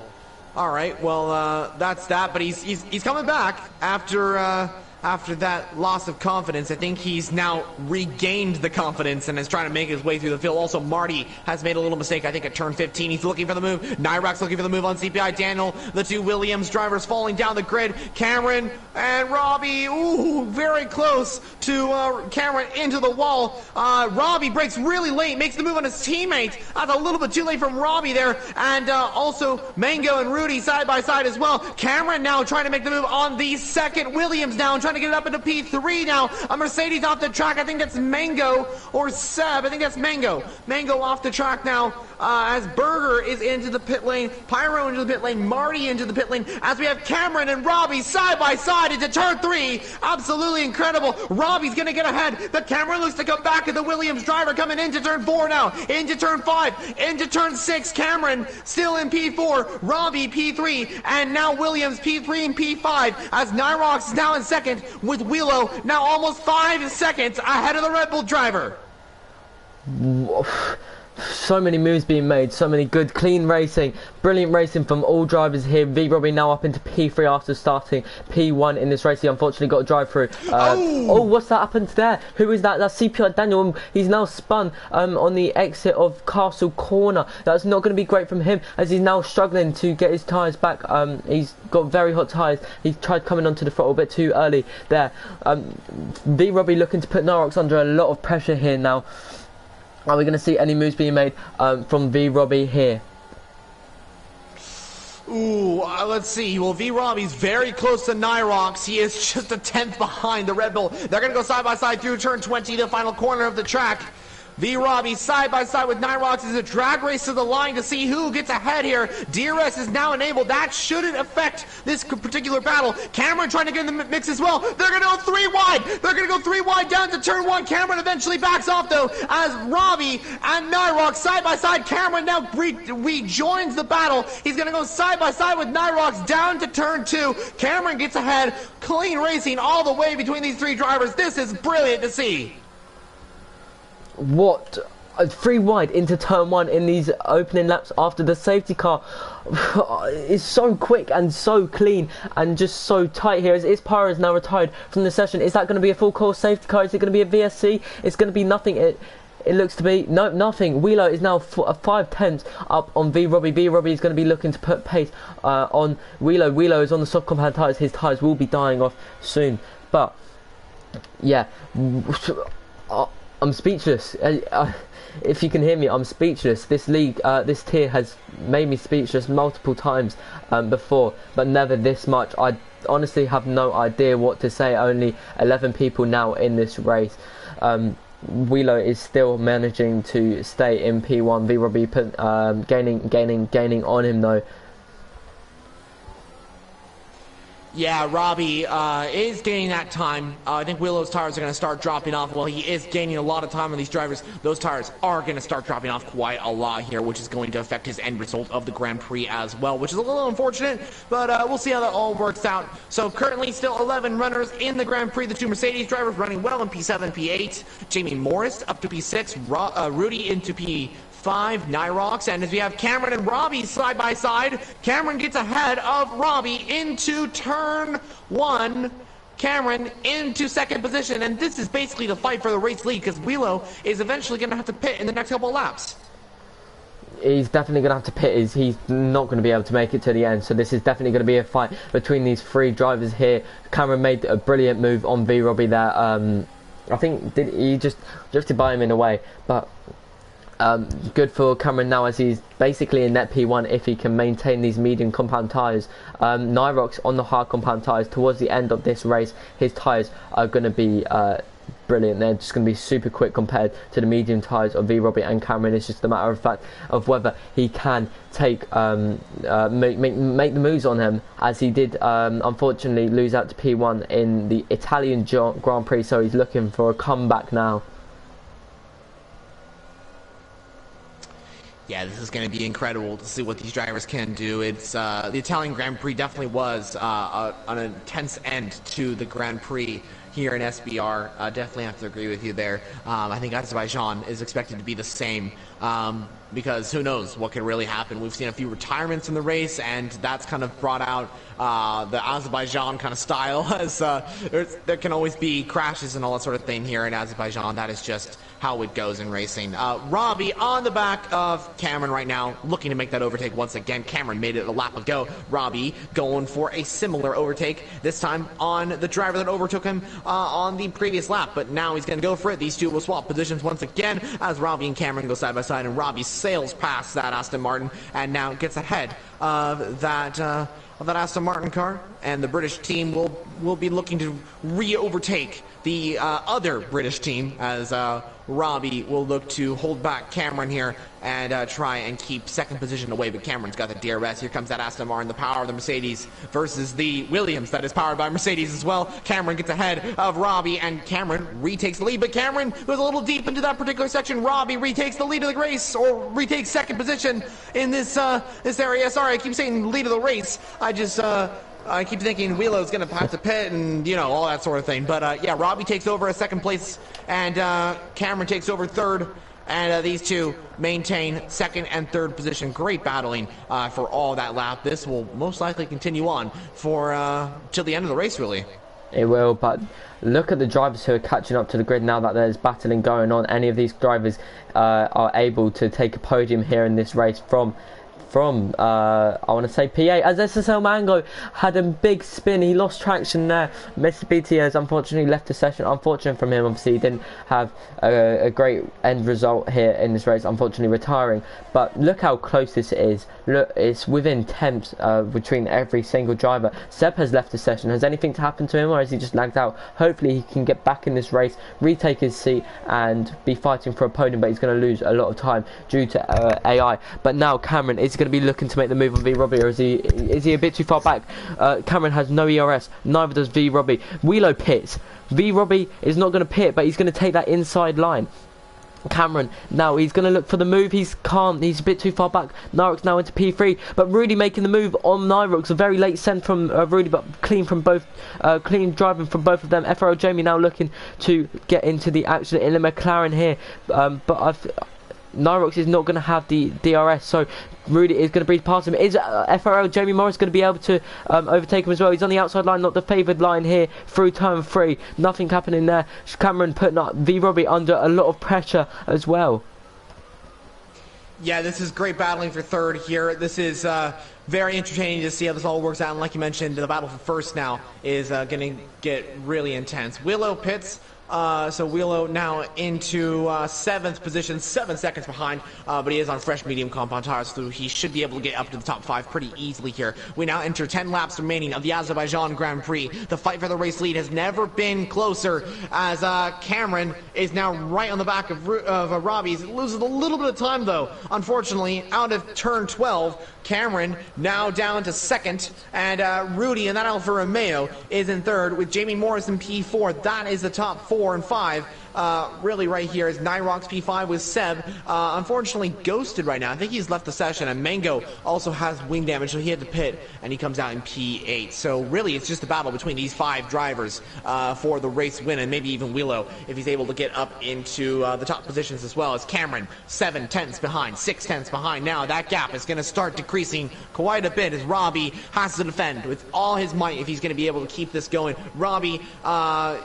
All right, well, that's that. But he's coming back after that loss of confidence. I think he's now regained the confidence and is trying to make his way through the field. Also, Marty has made a little mistake, I think, at turn 15. He's looking for the move. Nyrax looking for the move on CPI Daniel. The two Williams drivers falling down the grid. Cameron and Robbie, ooh, very close to Cameron into the wall. Robbie breaks really late, makes the move on his teammate. That's a little bit too late from Robbie there. And also, Mango and Rudy side by side as well. Cameron now trying to make the move on the second Williams now, trying to get it up into P3 now. A Mercedes off the track. I think that's Mango or Seb. I think that's Mango. Mango off the track now as Berger is into the pit lane. Pyro into the pit lane. Marty into the pit lane as we have Cameron and Robbie side by side into turn 3. Absolutely incredible. Robbie's going to get ahead, but Cameron looks to come back at the Williams driver coming into turn 4 now. Into turn 5. Into turn 6. Cameron still in P4. Robbie P3. And now Williams P3 and P5 as Nyrox is now in second with Wheelo now almost 5 seconds ahead of the Red Bull driver. So many moves being made, so many good, clean racing, brilliant racing from all drivers here. V Robbie now up into P3 after starting P1 in this race. He unfortunately got a drive through. Oh, what's that happened there? Who is that? That's CPI Daniel. He's now spun on the exit of Castle Corner. That's not going to be great from him as he's now struggling to get his tyres back. He's got very hot tyres. He tried coming onto the throttle a bit too early there. V Robbie looking to put Narox under a lot of pressure here now. Are we going to see any moves being made from V Robbie here? Ooh, let's see. Well, V Robbie's very close to Nyrox. He is just a 10th behind the Red Bull. They're going to go side by side through turn 20, the final corner of the track. V Robbie side by side with Nyrox is a drag race to the line to see who gets ahead here. DRS is now enabled. That shouldn't affect this particular battle. Cameron trying to get in the mix as well. They're going to go 3 wide. They're going to go 3 wide down to turn 1. Cameron eventually backs off though as Robbie and Nyrox side by side. Cameron now rejoins the battle. He's going to go side by side with Nyrox down to turn 2. Cameron gets ahead. Clean racing all the way between these 3 drivers. This is brilliant to see. What? 3 wide into turn 1 in these opening laps after the safety car is so quick and so clean and just so tight here. Is Pyro now retired from the session? Is that going to be a full course safety car? Is it going to be a VSC? It's going to be nothing. It looks to be nothing. Wheelo is now 5/10 up on V Robbie. V Robbie is going to be looking to put pace on Wheelo. Wheelo is on the soft compound tyres. His tyres will be dying off soon. But yeah. I'm speechless. If you can hear me, I'm speechless. This league, this tier has made me speechless multiple times before, but never this much. I honestly have no idea what to say. Only 11 people now in this race. Wheelo is still managing to stay in P1. V-Robbie gaining on him though. Yeah, Robbie is gaining that time. I think Willow's tires are going to start dropping off. Well, he is gaining a lot of time on these drivers. Those tires are going to start dropping off quite a lot here, which is going to affect his end result of the Grand Prix as well, which is a little unfortunate, but we'll see how that all works out. So currently still 11 runners in the Grand Prix. The two Mercedes drivers running well in P7, P8. Jamie Morris up to P6. Rudy into P5, Nyrox, and as we have Cameron and Robbie side by side, Cameron gets ahead of Robbie into turn 1. Cameron into second position, and this is basically the fight for the race lead because Wheelo is eventually going to have to pit in the next couple of laps. He's definitely going to have to pit. He's not going to be able to make it to the end, so this is definitely going to be a fight between these three drivers here. Cameron made a brilliant move on V-Robbie there. I think he just drifted by him in a way, but good for Cameron now as he's basically in net P1 if he can maintain these medium compound tyres. Nyrox on the hard compound tyres towards the end of this race, his tyres are going to be brilliant. They're just going to be super quick compared to the medium tyres of V-Robbie and Cameron. It's just a matter of fact of whether he can take make the moves on him, as he did unfortunately lose out to P1 in the Italian Grand Prix, so he's looking for a comeback now. Yeah, this is going to be incredible to see what these drivers can do. It's the Italian Grand Prix definitely was an intense end to the Grand Prix here in SBR. Definitely have to agree with you there. I think Azerbaijan is expected to be the same because who knows what could really happen. We've seen a few retirements in the race, and that's kind of brought out the Azerbaijan kind of style. As there can always be crashes and all that sort of thing here in Azerbaijan. That is just how it goes in racing. Robbie on the back of Cameron right now, looking to make that overtake once again. Cameron made it a lap ago. Robbie going for a similar overtake, this time on the driver that overtook him on the previous lap, but now he's going to go for it. These two will swap positions once again as Robbie and Cameron go side by side, and Robbie sails past that Aston Martin and now gets ahead of that Aston Martin car, and the British team will be looking to re-overtake the other British team as Robbie will look to hold back Cameron here and try and keep second position away, but Cameron's got the DRS. Here comes that Aston Martin, the power of the Mercedes versus the Williams that is powered by Mercedes as well. Cameron gets ahead of Robbie, and Cameron retakes the lead, but Cameron was a little deep into that particular section. Robbie retakes the lead of the race, or retakes second position in this area. Sorry, I keep saying lead of the race. I keep thinking Wheelo's going to have to pit and, you know, all that sort of thing. But, yeah, Robbie takes over a second place, and Cameron takes over third. And these two maintain second and third position. Great battling for all that lap. This will most likely continue on for till the end of the race, really. It will, but look at the drivers who are catching up to the grid now that there's battling going on. Any of these drivers are able to take a podium here in this race from I want to say P8, as SSL Mango had a big spin. He lost traction there. Mr. BTS unfortunately left the session. Unfortunate from him, obviously he didn't have a great end result here in this race, unfortunately retiring. But look how close this is. Look, it's within tenths between every single driver. Seb has left the session. Has anything happened to him, or has he just lagged out? Hopefully he can get back in this race, retake his seat and be fighting for a podium, but he's going to lose a lot of time due to AI. But now Cameron is going to be looking to make the move on V-Robbie, or is he a bit too far back? Cameron has no ERS, neither does V-Robbie. Wheelo pits. V-Robbie is not going to pit, but he's going to take that inside line. Cameron now, he's going to look for the move. He's can't, he's a bit too far back. Nyrox now into P3, but Rudy making the move on Nyrox. A very late send from Rudy, but clean from both, clean driving from both of them. FRL Jamie now looking to get into the action in the McLaren here, but Nyrox is not going to have the DRS, so Rudy is going to breathe past him. Is FRL Jamie Morris going to be able to overtake him as well? He's on the outside line, not the favoured line here through turn 3. Nothing happening there. Cameron putting up V-Robbie under a lot of pressure as well. Yeah, this is great battling for third here. This is very entertaining to see how this all works out. And like you mentioned, the battle for first now is going to get really intense. Willow pits So Wheelo now into 7th position, 7 seconds behind, but he is on fresh medium compound tires, so he should be able to get up to the top 5 pretty easily here. We now enter 10 laps remaining of the Azerbaijan Grand Prix. The fight for the race lead has never been closer, as Cameron is now right on the back of Robbie. He loses a little bit of time, though. Unfortunately, out of turn 12, Cameron now down to 2nd, and Rudy and that Alfa Romeo is in 3rd, with Jamie Morris in P4. That is the top 4 and 5. Really right here is Nyrox P5 with Seb. Unfortunately ghosted right now. I think he's left the session, and Mango also has wing damage, so he had to pit, and he comes out in P8. So really it's just a battle between these 5 drivers for the race win, and maybe even Wheelo if he's able to get up into the top positions as well. As Cameron 7 tenths behind, 6 tenths behind now. That gap is going to start decreasing quite a bit as Robbie has to defend with all his might if he's going to be able to keep this going. Robbie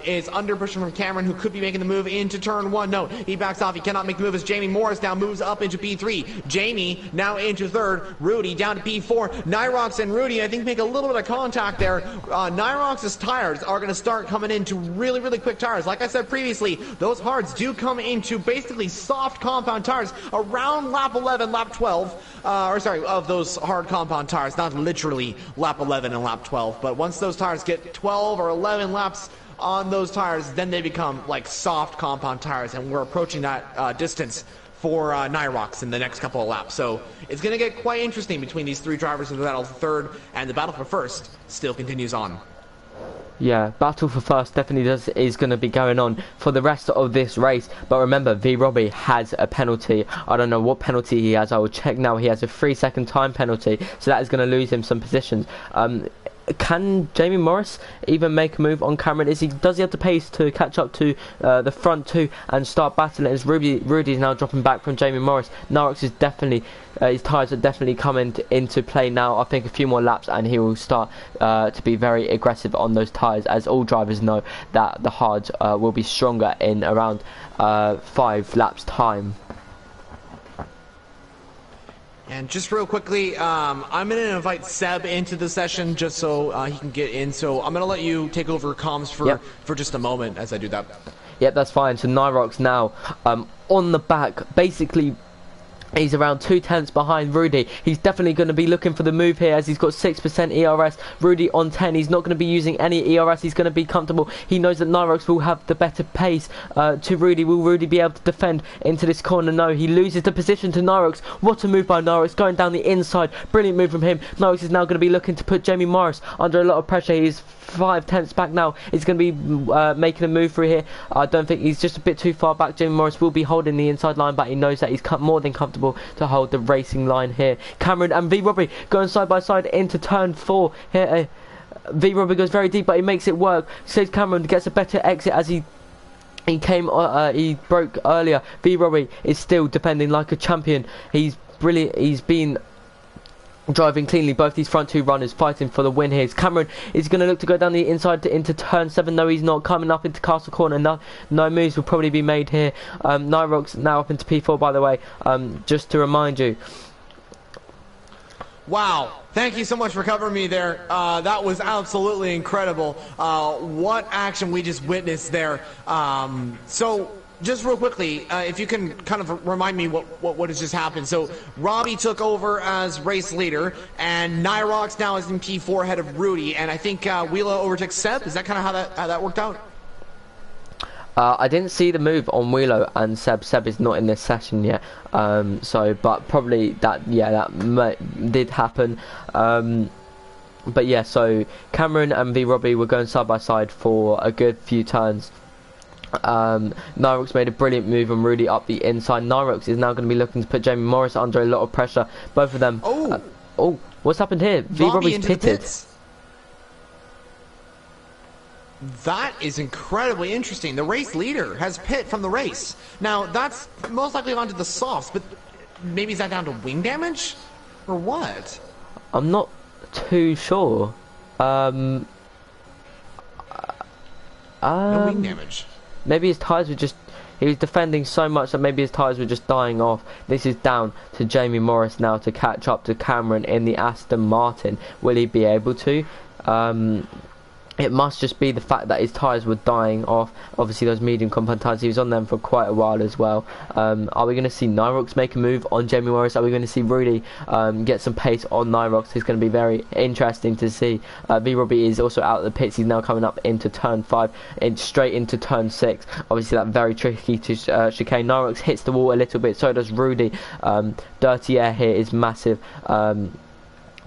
is under pressure from Cameron, who could be making the move into turn 1. No, he backs off. He cannot make the move as Jamie Morris now moves up into P3. Jamie now into 3rd. Rudy down to P4. Nyrox and Rudy, I think, make a little bit of contact there. Nyrox's tires are going to start coming into really, really quick tires. Like I said previously, those hards do come into basically soft compound tires around lap 11, lap 12. Of those hard compound tires, not literally lap 11 and lap 12, but once those tires get 12 or 11 laps on those tires, then they become like soft compound tires, and we're approaching that distance for Nyrox in the next couple of laps. So it's going to get quite interesting between these 3 drivers in the battle for 3rd, and the battle for 1st still continues on. Yeah, battle for 1st definitely is going to be going on for the rest of this race. But remember, V Robbie has a penalty. I don't know what penalty he has. I will check now. He has a 3-second time penalty, so that is going to lose him some positions. Can Jamie Morris even make a move on Cameron? Does he have the pace to catch up to the front 2 and start battling? As Rudy is now dropping back from Jamie Morris. Nyrox is definitely his tyres are definitely coming into play now. I think a few more laps and he will start to be very aggressive on those tyres, as all drivers know that the hards will be stronger in around 5 laps time. And just real quickly, I'm going to invite Seb into the session just so he can get in. So I'm going to let you take over comms for just a moment as I do that. Yep, that's fine. So Nyrox now on the back, basically. He's around 2 tenths behind Rudy. He's definitely going to be looking for the move here, as he's got 6% ERS. Rudy on 10. He's not going to be using any ERS. He's going to be comfortable. He knows that Nyrox will have the better pace to Rudy. Will Rudy be able to defend into this corner? No. He loses the position to Nyrox. What a move by Nyrox, going down the inside. Brilliant move from him. Nyrox is now going to be looking to put Jamie Morris under a lot of pressure. He's 5 tenths back now. He's going to be making a move through here. I don't think he's just a bit too far back. Jamie Morris will be holding the inside line, but he knows that he's more than comfortable to hold the racing line here. Cameron and V Robbie going side by side into turn 4 here. V Robbie goes very deep, but he makes it work. Says Cameron gets a better exit as he broke earlier. V Robbie is still defending like a champion. He's brilliant. He's been driving cleanly. Both these front 2 runners fighting for the win here. Cameron is going to look to go down the inside into turn 7. No, he's not. Coming up into Castle Corner. No moves will probably be made here. Nyrox now up into P4, by the way, just to remind you. Wow, thank you so much for covering me there. That was absolutely incredible. What action we just witnessed there. So just real quickly, if you can kind of remind me what has just happened. So Robbie took over as race leader, and Nyrox now is in P4 ahead of Rudy, and I think Wheelo overtook Seb. Is that kind of how that worked out? I didn't see the move on Wheelo and Seb. Seb is not in this session yet, but probably that did happen. But yeah, so Cameron and V Robbie were going side by side for a good few turns. Nyrox made a brilliant move on Rudy up the inside. Nyrox is now going to be looking to put Jamie Morris under a lot of pressure. Both of them. What's happened here? V Robbie's pitted. That is incredibly interesting. The race leader has pit from the race. Now, that's most likely onto the softs, but maybe is that down to wing damage? Or what? I'm not too sure. No wing damage. Maybe his tyres were just... He was defending so much that maybe his tyres were just dying off. This is down to Jamie Morris now to catch up to Cameron in the Aston Martin. Will he be able to? it must just be the fact that his tyres were dying off. Obviously, those medium compound tyres, he was on them for quite a while as well. Are we going to see Nyrox make a move on Jamie Morris? Are we going to see Rudy get some pace on Nyrox? It's going to be very interesting to see. V-Robbie is also out of the pits. He's now coming up into turn 5 and straight into turn 6. Obviously, that very tricky to chicane. Nyrox hits the wall a little bit, so does Rudy. Dirty air here is massive.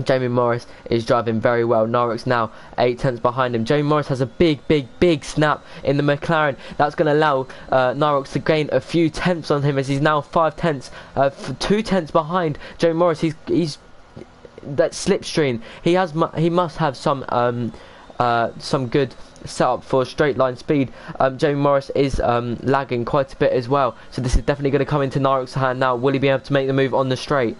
Jamie Morris is driving very well. Nyrox now 8 tenths behind him. Jamie Morris has a big snap in the McLaren. That's going to allow Nyrox to gain a few tenths on him, as he's now 5 tenths, 2 tenths behind Jamie Morris. He's that slipstream. He must have some good setup for straight line speed. Jamie Morris is lagging quite a bit as well, so this is definitely going to come into Nyrox's hand now. Will he be able to make the move on the straight?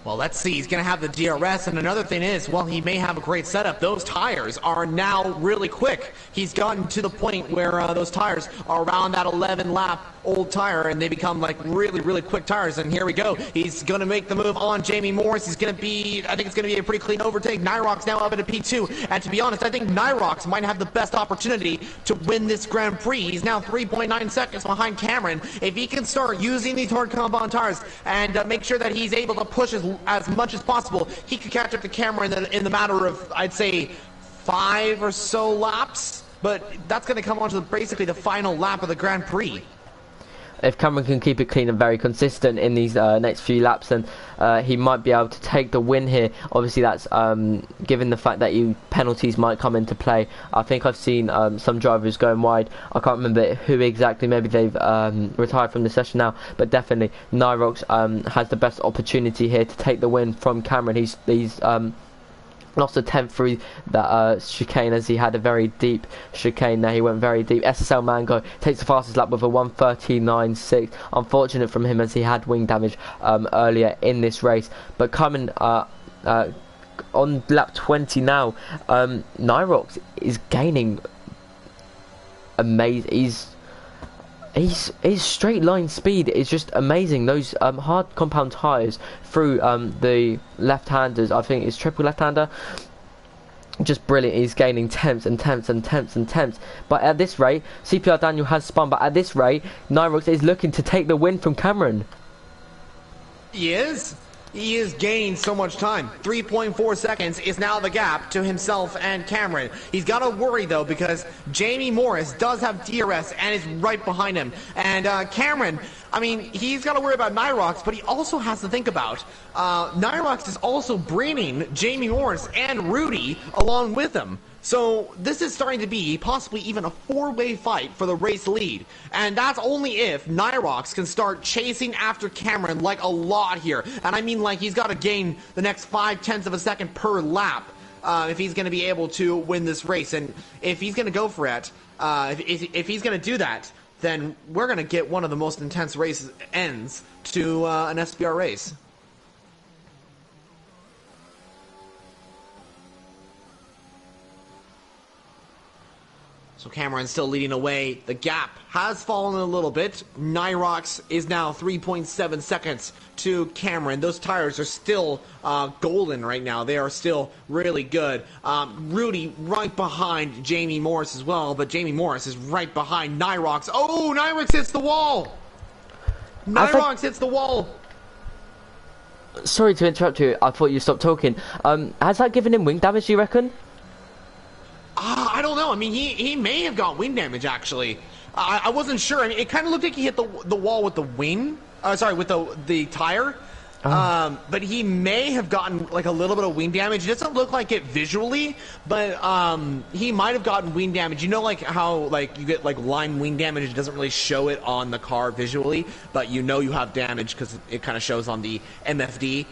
Well, let's see. He's going to have the DRS, and another thing is, while he may have a great setup, those tires are now really quick. He's gotten to the point where those tires are around that 11-lap old tire, and they become like really quick tires. And here we go. He's going to make the move on Jamie Morris. He's going to be, I think it's going to be a pretty clean overtake. Nyrox now up into P2, and to be honest, I think Nyrox might have the best opportunity to win this Grand Prix. He's now 3.9 seconds behind Cameron. If he can start using these hard compound tires and make sure that he's able to push as much as possible, he could catch up to Cameron in the matter of, I'd say, 5 or so laps. But that's going to come on to basically the final lap of the Grand Prix. If Cameron can keep it clean and very consistent in these next few laps, then he might be able to take the win here. Obviously, that's given the fact that penalties might come into play. I think I've seen some drivers going wide. I can't remember who exactly. Maybe they've retired from the session now. But definitely, Nyrox has the best opportunity here to take the win from Cameron. He's lost a tenth through that chicane, as he had a very deep chicane there. He went very deep. SSL Mango takes the fastest lap with a 1:39.6. Unfortunate from him, as he had wing damage earlier in this race. But coming on lap 20 now, Nyrox is gaining amazing. His straight line speed is just amazing. Those hard compound tyres through the left-handers, I think it's triple left-hander, just brilliant. He's gaining tenths and tenths and tenths and tenths. But at this rate, CPR Daniel has spun, but at this rate, Nyrox is looking to take the win from Cameron. He is. He is gaining so much time. 3.4 seconds is now the gap to himself and Cameron. He's got to worry, though, because Jamie Morris does have DRS and is right behind him. And Cameron, I mean, he's got to worry about Nyrox, but he also has to think about Nyrox is also bringing Jamie Morris and Rudy along with him. So this is starting to be possibly even a 4-way fight for the race lead. And that's only if Nyrox can start chasing after Cameron like a lot here. And I mean, like, he's got to gain the next 0.5 of a second per lap if he's going to be able to win this race. And if he's going to go for it, if he's going to do that, then we're going to get one of the most intense race ends to an SBR race. So Cameron's still leading away. The gap has fallen a little bit. Nyrox is now 3.7 seconds to Cameron. Those tires are still golden right now. They are still really good. Rudy right behind Jamie Morris as well, but Jamie Morris is right behind Nyrox. Oh, Nyrox hits the wall! Nyrox hits the wall! Sorry to interrupt you. I thought you stopped talking. Has that given him wing damage, do you reckon? I don't know. I mean, he may have got wing damage, actually. I wasn't sure. I mean, it kind of looked like he hit the wall with the wing. Sorry, with the tire. But he may have gotten like a little bit of wing damage. It doesn't look like it visually, but he might have gotten wing damage. You know, like how like you get like line wing damage. It doesn't really show it on the car visually, but you know you have damage because it kind of shows on the MFD.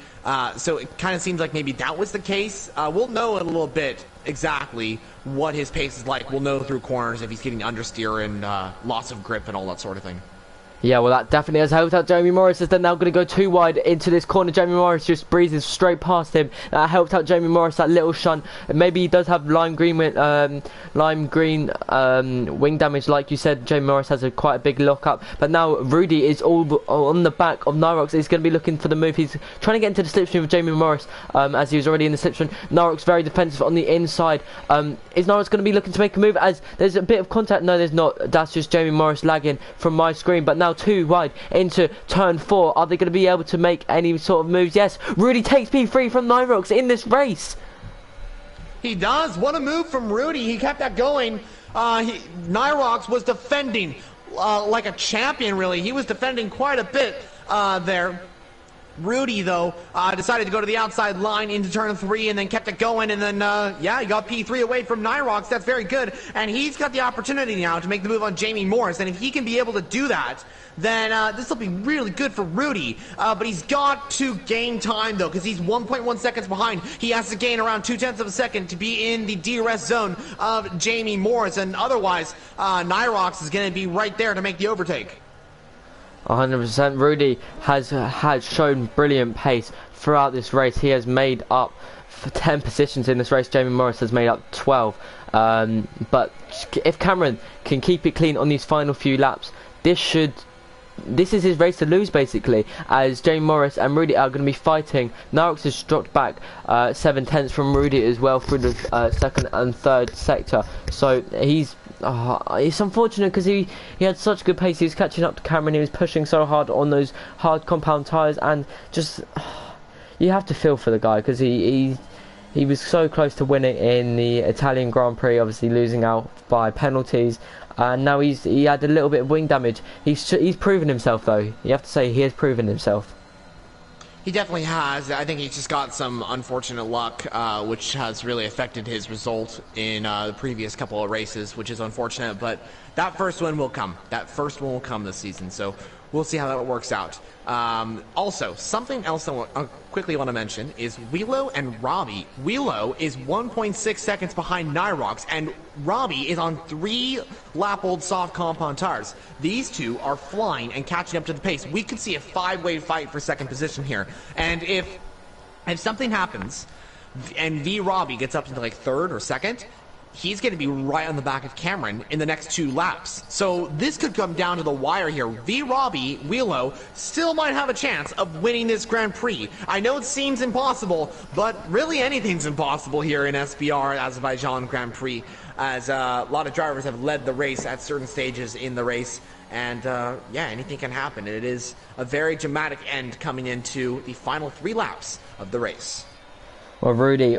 So it kind of seems like maybe that was the case. We'll know in a little bit exactly what his pace is like. We'll know through corners if he's getting understeer and loss of grip and all that sort of thing. Yeah, well, that definitely has helped out Jamie Morris, as they're now going to go too wide into this corner. Jamie Morris just breezes straight past him. That helped out Jamie Morris, that little shunt. Maybe he does have lime green wing damage, like you said. Jamie Morris has quite a big lock up, but now Rudy is all on the back of Nyrox. He's going to be looking for the move. He's trying to get into the slipstream of Jamie Morris, as he was already in the slipstream. Nyrox very defensive on the inside. Is Nyrox going to be looking to make a move, as there's a bit of contact? No, there's not. That's just Jamie Morris lagging from my screen. But now too wide into turn 4. Are they going to be able to make any sort of moves? Yes, Rudy takes P3 from Nyrox in this race. He does. What a move from Rudy. He kept that going. Nyrox was defending like a champion, really. He was defending quite a bit there. Rudy, though, decided to go to the outside line into turn 3 and then kept it going, and then, yeah, he got P3 away from Nyrox. That's very good, and he's got the opportunity now to make the move on Jamie Morris, and if he can be able to do that, then this will be really good for Rudy. But he's got to gain time, though, because he's 1.1 seconds behind. He has to gain around 0.2 of a second to be in the DRS zone of Jamie Morris, and otherwise, Nyrox is going to be right there to make the overtake. 100%. Rudy has shown brilliant pace throughout this race. He has made up for 10 positions in this race. Jamie Morris has made up 12. But if Cameron can keep it clean on these final few laps, this is his race to lose, basically, as Jamie Morris and Rudy are going to be fighting. Nyrox has dropped back 7 tenths from Rudy as well through the second and third sector. So it's unfortunate because he had such good pace. He was catching up to Cameron. He was pushing so hard on those hard compound tyres, and just you have to feel for the guy, because he was so close to winning in the Italian Grand Prix, obviously losing out by penalties. And now he had a little bit of wing damage. He's proven himself, though. You have to say he has proven himself. He definitely has. I think he's just got some unfortunate luck, which has really affected his result in the previous couple of races, which is unfortunate. But that first one will come. That first one will come this season. So we'll see how that works out. Also, something else I quickly want to mention is Wheelo and Robbie. Wheelo is 1.6 seconds behind Nyrox, and Robbie is on 3-lap-old soft compound tires. These two are flying and catching up to the pace. We could see a 5-way fight for second position here. And if something happens and V Robbie gets up into like 3rd or 2nd, he's going to be right on the back of Cameron in the next 2 laps. So this could come down to the wire here. V Robbie, Wheelo, still might have a chance of winning this Grand Prix. I know it seems impossible, but really anything's impossible here in SBR, Azerbaijan Grand Prix, as a lot of drivers have led the race at certain stages in the race. And yeah, anything can happen. It is a very dramatic end coming into the final 3 laps of the race. Well, Rudy,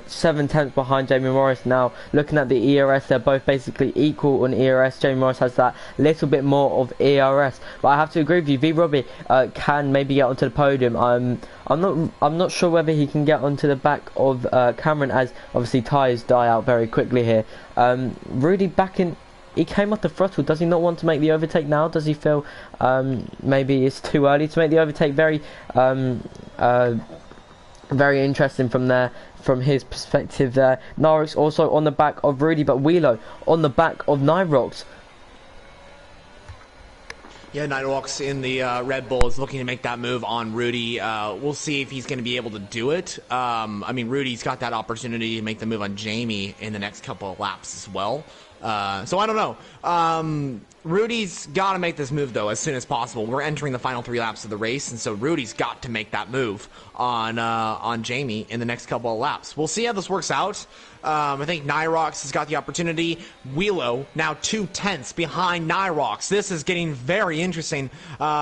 7 tenths behind Jamie Morris now. Looking at the ERS, they're both basically equal on ERS. Jamie Morris has that little bit more of ERS, but I have to agree with you. V Robbie can maybe get onto the podium. I'm not sure whether he can get onto the back of Cameron, as obviously tyres die out very quickly here. Rudy back in. He came off the throttle. Does he not want to make the overtake now? Does he feel maybe it's too early to make the overtake? Very interesting from his perspective there. Nyrox also on the back of Rudy, but Wheelo on the back of Nyrox. Yeah, Nyrox in the Red Bull is looking to make that move on Rudy. We'll see if he's going to be able to do it. I mean, Rudy's got that opportunity to make the move on Jamie in the next couple of laps as well. So I don't know. Rudy's got to make this move, though, as soon as possible. We're entering the final 3 laps of the race, and so Rudy's got to make that move on Jamie in the next couple of laps. We'll see how this works out. I think Nyrox has got the opportunity. Wheelo now 2 tenths behind Nyrox. This is getting very interesting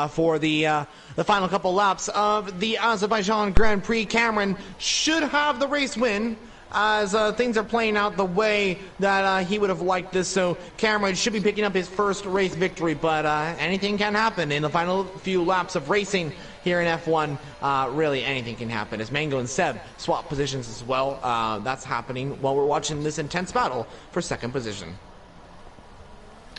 for the final couple laps of the Azerbaijan Grand Prix. Cameron should have the race win, as things are playing out the way that he would have liked this. So Cameron should be picking up his first race victory, but anything can happen in the final few laps of racing here in F1. Really anything can happen, as Mango and Seb swap positions as well. That's happening while we're watching this intense battle for second position.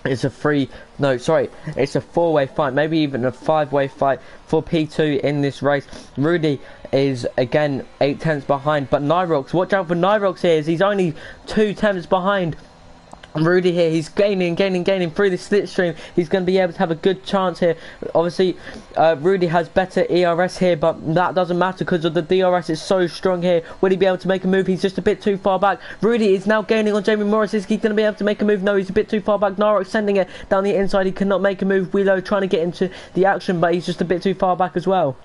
It's a 4-way fight, maybe even a 5-way fight for P2 in this race. Rudy is again 8 tenths behind, but Nyrox, watch out for Nyrox here, as he's only 2 tenths behind Rudy here, he's gaining through the slipstream. He's going to be able to have a good chance here. Obviously, Rudy has better ERS here, but that doesn't matter because of the DRS is so strong here. Will he be able to make a move? He's just a bit too far back. Rudy is now gaining on Jamie Morris. Is he going to be able to make a move? No, he's a bit too far back. Narok sending it down the inside. He cannot make a move. Willow trying to get into the action, but he's just a bit too far back as well.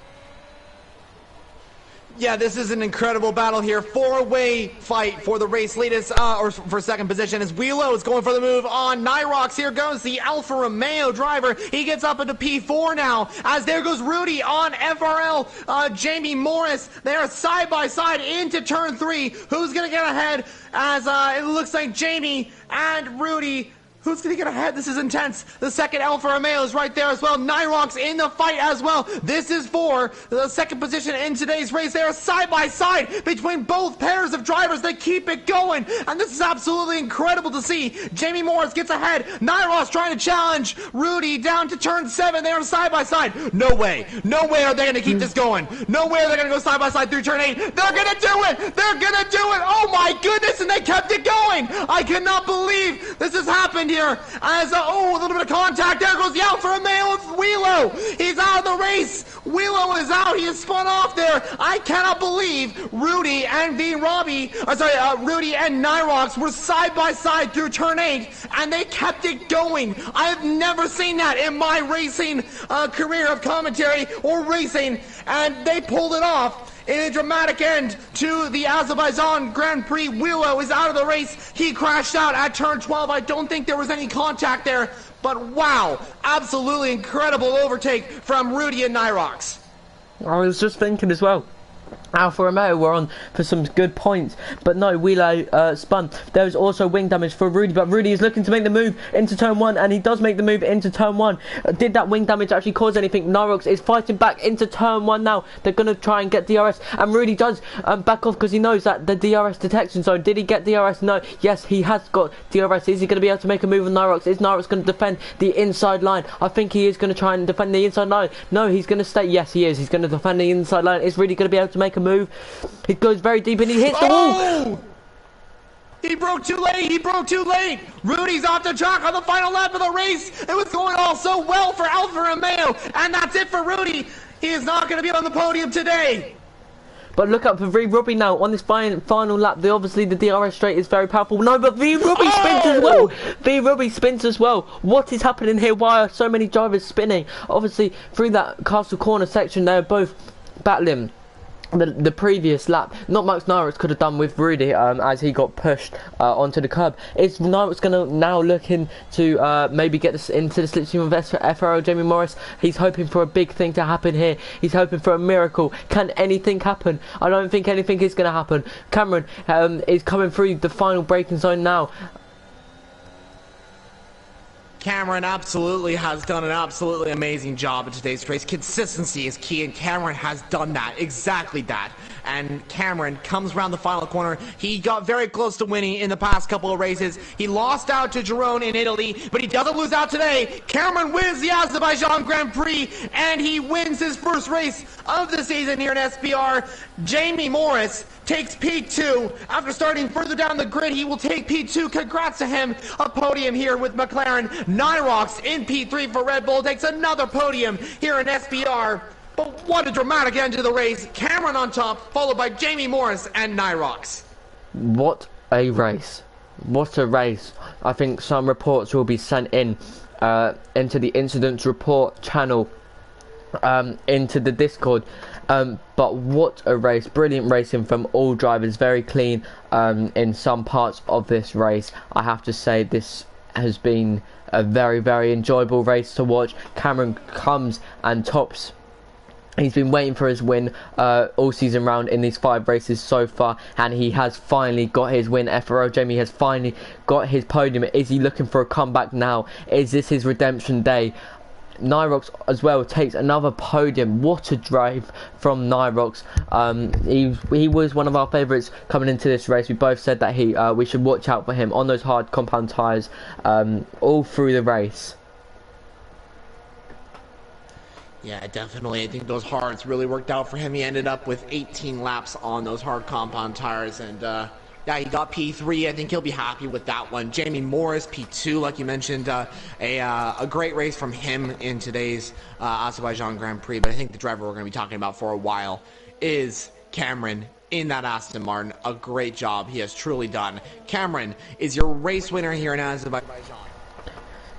Yeah, this is an incredible battle here. Four-way fight for the race lead, or for second position, as Wheelo is going for the move on Nyrox. Here goes the Alfa Romeo driver. He gets up into P4 now, as there goes Rudy on FRL. Jamie Morris, they are side by side into turn 3. Who's going to get ahead? As it looks like Jamie and Rudy. Who's going to get ahead? This is intense. The second Alfa Romeo is right there as well. Nyrox in the fight as well. This is for the second position in today's race. They are side by side between both pairs of drivers. They keep it going. And this is absolutely incredible to see. Jamie Morris gets ahead. Nyrox trying to challenge Rudy down to turn 7. They are side by side. No way. No way are they going to keep this going. No way are they going to go side by side through turn 8. They're going to do it. They're going to do it. Oh my goodness. And they kept it going. I cannot believe this has happened here, as a little bit of contact. There goes the Alfa Romeo with Wheelo. He's out of the race. Wheelo is out. He is spun off there. I cannot believe Rudy and Rudy and Nyrox were side by side through turn 8, and they kept it going. I have never seen that in my racing career of commentary or racing, and they pulled it off. In a dramatic end to the Azerbaijan Grand Prix, Wheelo is out of the race. He crashed out at turn 12. I don't think there was any contact there, but wow, absolutely incredible overtake from Rudy and Nyrox. I was just thinking as well, Alfa Romeo were on for some good points, but no, Wheelo spun. There was also wing damage for Rudy, but Rudy is looking to make the move into turn 1, and he does make the move into turn 1. Did that wing damage actually cause anything? Nyrox is fighting back into turn 1 now. They're going to try and get DRS, and Rudy does back off because he knows that the DRS detection zone. Did he get DRS? No. Yes, he has got DRS. Is he going to be able to make a move on Nyrox? Is Nyrox going to defend the inside line? I think he is going to try and defend the inside line. No, he's going to stay. Yes, he is. He's going to defend the inside line. Is Rudy going to be able to make a move? He goes very deep and he hits the wall. He broke too late. He broke too late. Rudy's off the track on the final lap of the race. It was going all so well for Alfa Romeo, and that's it for Rudy. He is not going to be on the podium today. But look up for V Robbie now on this final lap. Obviously the DRS straight is very powerful. No, but V Robbie spins as well. V Robbie spins as well. What is happening here? Why are so many drivers spinning? Obviously through that Castle Corner section, they're both battling the previous lap. Not much Nyrox could have done with Rudy as he got pushed onto the curb. Is Nyrox going to now look into maybe get this into the slipstream of FRO Jamie Morris? He's hoping for a big thing to happen here. He's hoping for a miracle. Can anything happen? I don't think anything is going to happen. Cameron is coming through the final braking zone now. Cameron absolutely has done an absolutely amazing job in today's race. Consistency is key, and Cameron has done that, exactly that. And Cameron comes around the final corner. He got very close to winning in the past couple of races. He lost out to Girone in Italy, but he doesn't lose out today. Cameron wins the Azerbaijan Grand Prix, and he wins his first race of the season here in SBR. Jamie Morris takes P2. After starting further down the grid, he will take P2. Congrats to him. A podium here with McLaren. Nyrox in P3 for Red Bull takes another podium here in SBR. But what a dramatic end to the race. Cameron on top, followed by Jamie Morris and Nyrox. What a race. What a race. I think some reports will be sent in into the incidents report channel, into the Discord. But what a race. Brilliant racing from all drivers. Very clean in some parts of this race. I have to say this has been a very, very enjoyable race to watch. Cameron comes and tops. He's been waiting for his win all season round in these 5 races so far, and he has finally got his win. FRO Jamie has finally got his podium. Is he looking for a comeback now? Is this his redemption day? Nyrox as well takes another podium. What a drive from Nyrox. He was one of our favourites coming into this race. We both said that we should watch out for him on those hard compound tyres all through the race. Yeah, definitely. I think those hards really worked out for him. He ended up with 18 laps on those hard compound tires, and Yeah, he got P3. I think he'll be happy with that one. Jamie Morris, P2, like you mentioned. A great race from him in today's Azerbaijan Grand Prix. But I think the driver we're going to be talking about for a while is Cameron in that Aston Martin. A great job he has truly done. Cameron is your race winner here in Azerbaijan.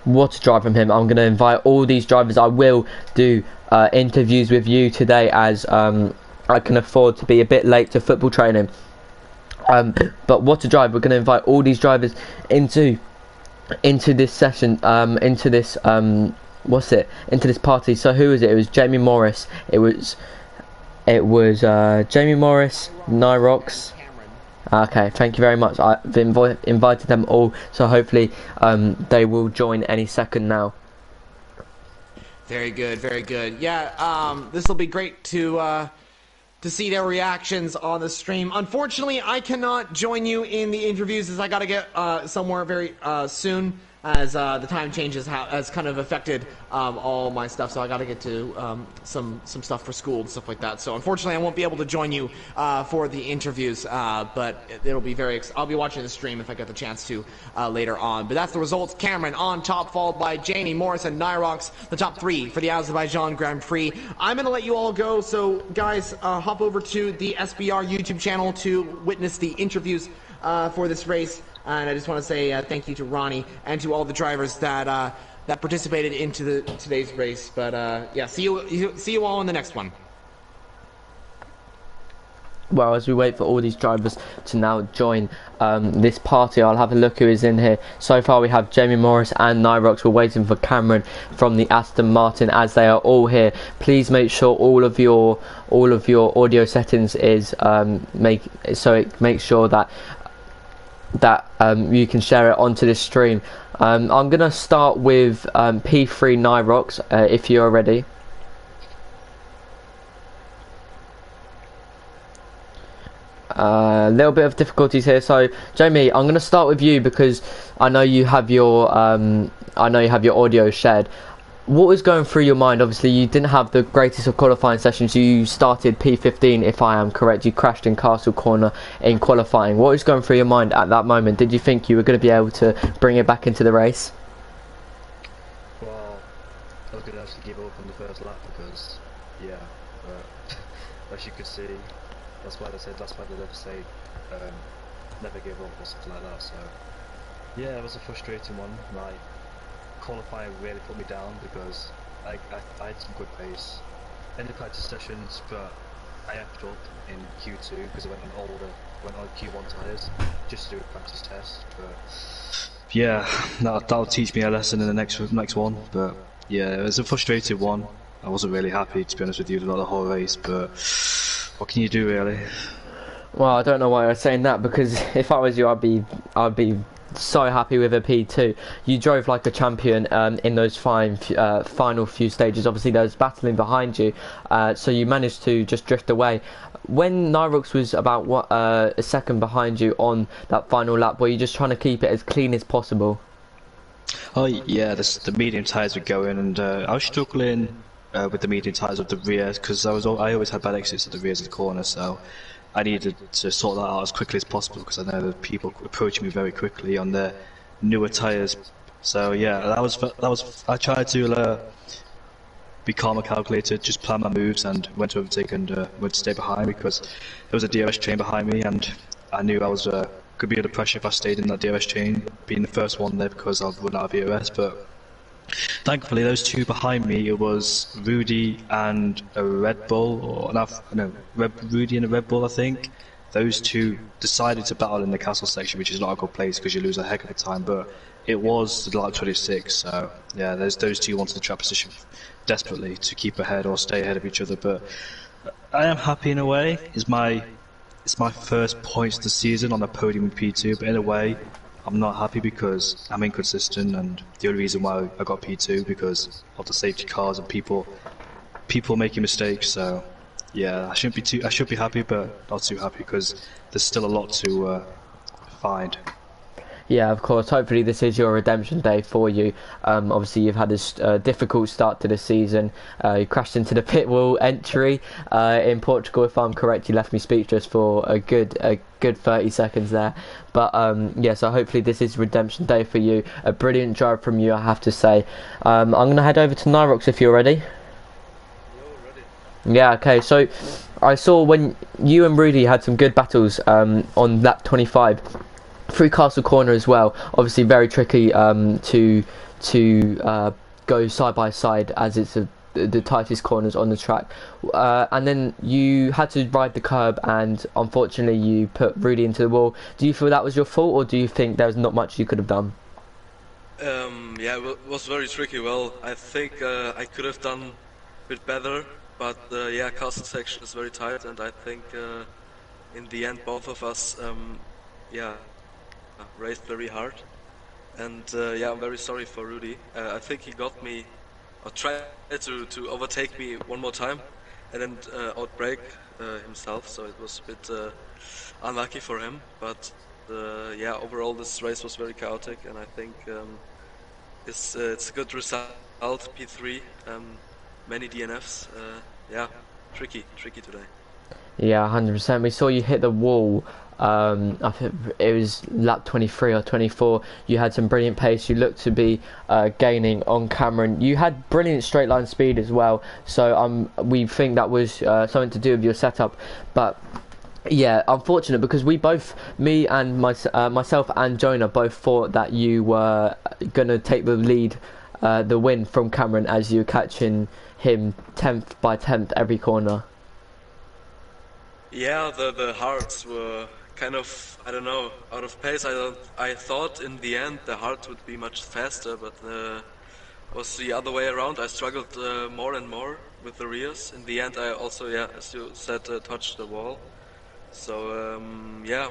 What a drive from him. I'm going to invite all these drivers. I will do interviews with you today as I can afford to be a bit late to football training. But what a drive. We're going to invite all these drivers into this session, into this party. So who was it? It was Jamie Morris. It was Jamie Morris, Nyrox. Okay, thank you very much. I've invited them all, so hopefully they will join any second now. Very good, very good. Yeah, this will be great to see their reactions on the stream. Unfortunately, I cannot join you in the interviews as I got to get somewhere very soon, as the time changes has kind of affected all my stuff. So I got to get to some stuff for school and stuff like that. So unfortunately, I won't be able to join you for the interviews, but it'll be I'll be watching the stream if I get the chance to later on. But that's the results. Cameron on top, followed by Jamie Morris and Nyrox, the top 3 for the Azerbaijan Grand Prix. I'm going to let you all go. So guys, hop over to the SBR YouTube channel to witness the interviews for this race. And I just want to say thank you to Ronnie and to all the drivers that participated into today's race. But yeah, see you all in the next one. Well, as we wait for all these drivers to now join this party, I'll have a look who is in here. So far we have Jamie Morris and Nyrox. We're waiting for Cameron from the Aston Martin. As they are all here, please make sure all of your audio settings is make sure that you can share it onto this stream. I'm gonna start with P3 Nyrox, if you're ready. A little bit of difficulties here, so Jamie, I'm gonna start with you because I know you have your audio shared. What was going through your mind? Obviously, you didn't have the greatest of qualifying sessions. You started P15, if I am correct. You crashed in Castle Corner in qualifying. What was going through your mind at that moment? Did you think you were going to be able to bring it back into the race? Well, I was going to actually give up on the first lap because, yeah, as you could see, that's why they never say never give up or something like that. So, yeah, it was a frustrating one. Like, qualifying really put me down because I had some good pace in the practice sessions, but I effed up in Q2 because I went on Q1 tyres just to do a practice test. But yeah, that'll teach me a lesson in the next one. But yeah, it was a frustrated one. I wasn't really happy, to be honest with you, about the whole race, but what can you do, really? Well, I don't know why I was saying that, because if I was you, I'd be so happy with a P2. You drove like a champion in those final few stages. Obviously there was battling behind you, so you managed to just drift away. When Nyrox was about a second behind you on that final lap, were you just trying to keep it as clean as possible? Oh yeah, the medium tyres were going, and I was struggling with the medium tyres of the rear because I always had bad exits at the rears of the corner, so I needed to sort that out as quickly as possible because I know that people approach me very quickly on their newer tyres. So yeah, that was. I tried to be calm and calculated, just plan my moves, and went to overtake and went to stay behind because there was a DRS chain behind me, and I knew I was could be under pressure if I stayed in that DRS chain, being the first one there because I'd run out of ERS. But thankfully, those two behind me, it was Rudy and a Red Bull, Rudy and a Red Bull, I think. Those two decided to battle in the castle section, which is not a good place because you lose a heck of a time, but it was the lap 26, so yeah, those two wanted the trap position desperately to keep ahead or stay ahead of each other. But I am happy in a way. It's my first points of the season on the podium in P2, but in a way, I'm not happy because I'm inconsistent, and the only reason why I got P2 because of the safety cars and people making mistakes. So yeah, I should be happy, but not too happy because there's still a lot to find. Yeah, of course. Hopefully, this is your redemption day for you. Obviously, you've had this difficult start to the season. You crashed into the pit wall entry in Portugal, if I'm correct. You left me speechless for a good 30 seconds there. But yeah, so hopefully this is redemption day for you. A brilliant drive from you, I have to say. I'm going to head over to Nyrox if you're ready. Yeah, okay. So I saw when you and Rudy had some good battles on lap 25. Through Castle Corner as well. Obviously very tricky to go side by side, as it's the tightest corners on the track. And then you had to ride the curb, and unfortunately you put Rudy into the wall. Do you feel that was your fault, or do you think there was not much you could have done? Yeah, it was very tricky. Well, I think I could have done a bit better, but yeah, castle section is very tight, and I think in the end both of us yeah, raced very hard. And yeah, I'm very sorry for Rudy. I think he got me, or tried to overtake me one more time, and then outbrake himself, so it was a bit unlucky for him. But yeah, overall this race was very chaotic, and I think it's a good result, P3, many DNFs, yeah, tricky today. Yeah, 100%. We saw you hit the wall. I think it was lap 23 or 24. You had some brilliant pace. You looked to be gaining on Cameron. You had brilliant straight line speed as well. So we think that was something to do with your setup. But yeah, unfortunate, because we both, me and myself and Jonah, both thought that you were gonna take the lead, the win from Cameron, as you were catching him 10th by 10th every corner. Yeah, the hards were kind of, I don't know, out of pace. I thought in the end the hard would be much faster, but it was the other way around. I struggled more and more with the rears. In the end, I also, yeah, as you said, touched the wall. So yeah,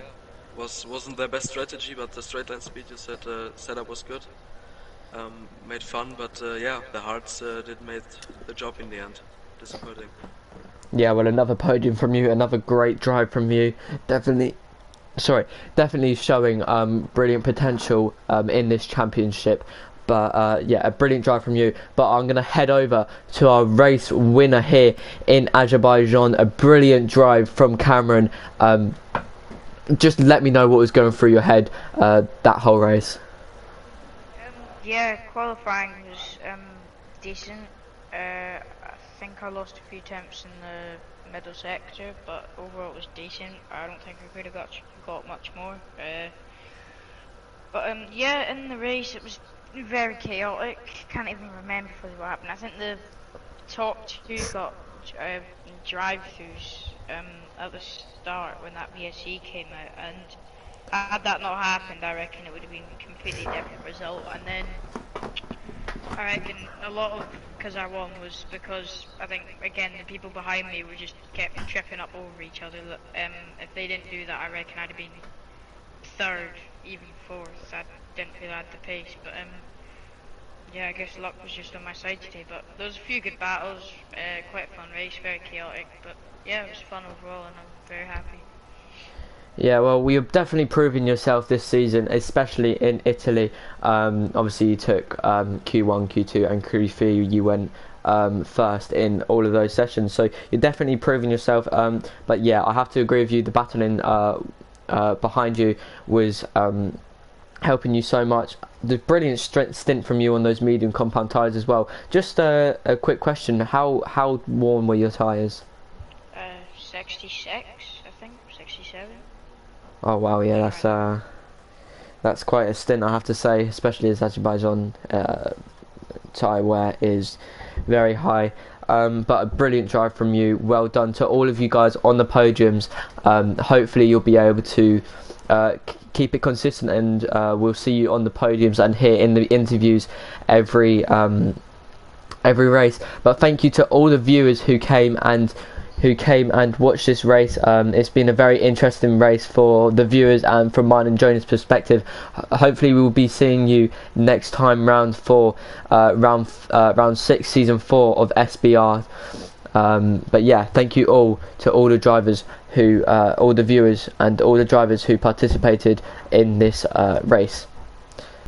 wasn't their best strategy, but the straight line speed you said setup was good. Made fun, but yeah, the hards did make the job in the end. Disappointing. Yeah, well, another podium from you, another great drive from you. Definitely showing brilliant potential in this championship. But yeah, a brilliant drive from you. But I'm going to head over to our race winner here in Azerbaijan. A brilliant drive from Cameron. Just let me know what was going through your head that whole race. Yeah, qualifying was decent. I think I lost a few attempts in the middle sector, but overall it was decent. I don't think I could have got much more. But yeah, in the race it was very chaotic. Can't even remember fully what happened. I think the top two got drive-throughs at the start when that VSE came out, and had that not happened, I reckon it would have been a completely different result. And then I reckon a lot of because I won was because I think again the people behind me were just kept tripping up over each other. If they didn't do that, I reckon I'd have been third, even fourth. I didn't feel I had the pace, but yeah, I guess luck was just on my side today. But there was a few good battles, quite a fun race, very chaotic, but yeah, it was fun overall, and I'm very happy. Yeah, well, you've definitely proven yourself this season, especially in Italy. Obviously, you took Q1, Q2, and Q3. You went first in all of those sessions, so you're definitely proving yourself. But yeah, I have to agree with you. The battling behind you was helping you so much. The brilliant stint from you on those medium compound tyres as well. Just a quick question: how worn were your tyres? 66, I think, 67. Oh wow, yeah, that's quite a stint, I have to say, especially as Azerbaijan tyre wear is very high. But a brilliant drive from you. Well done to all of you guys on the podiums. Hopefully you'll be able to keep it consistent, and we'll see you on the podiums and here in the interviews every race. But thank you to all the viewers who came and watched this race. It's been a very interesting race for the viewers, and from mine and Jonah's perspective. Hopefully we will be seeing you next time round 4, round 6 season 4 of SBR. But yeah, thank you all to all the drivers who, all the viewers and all the drivers who participated in this race.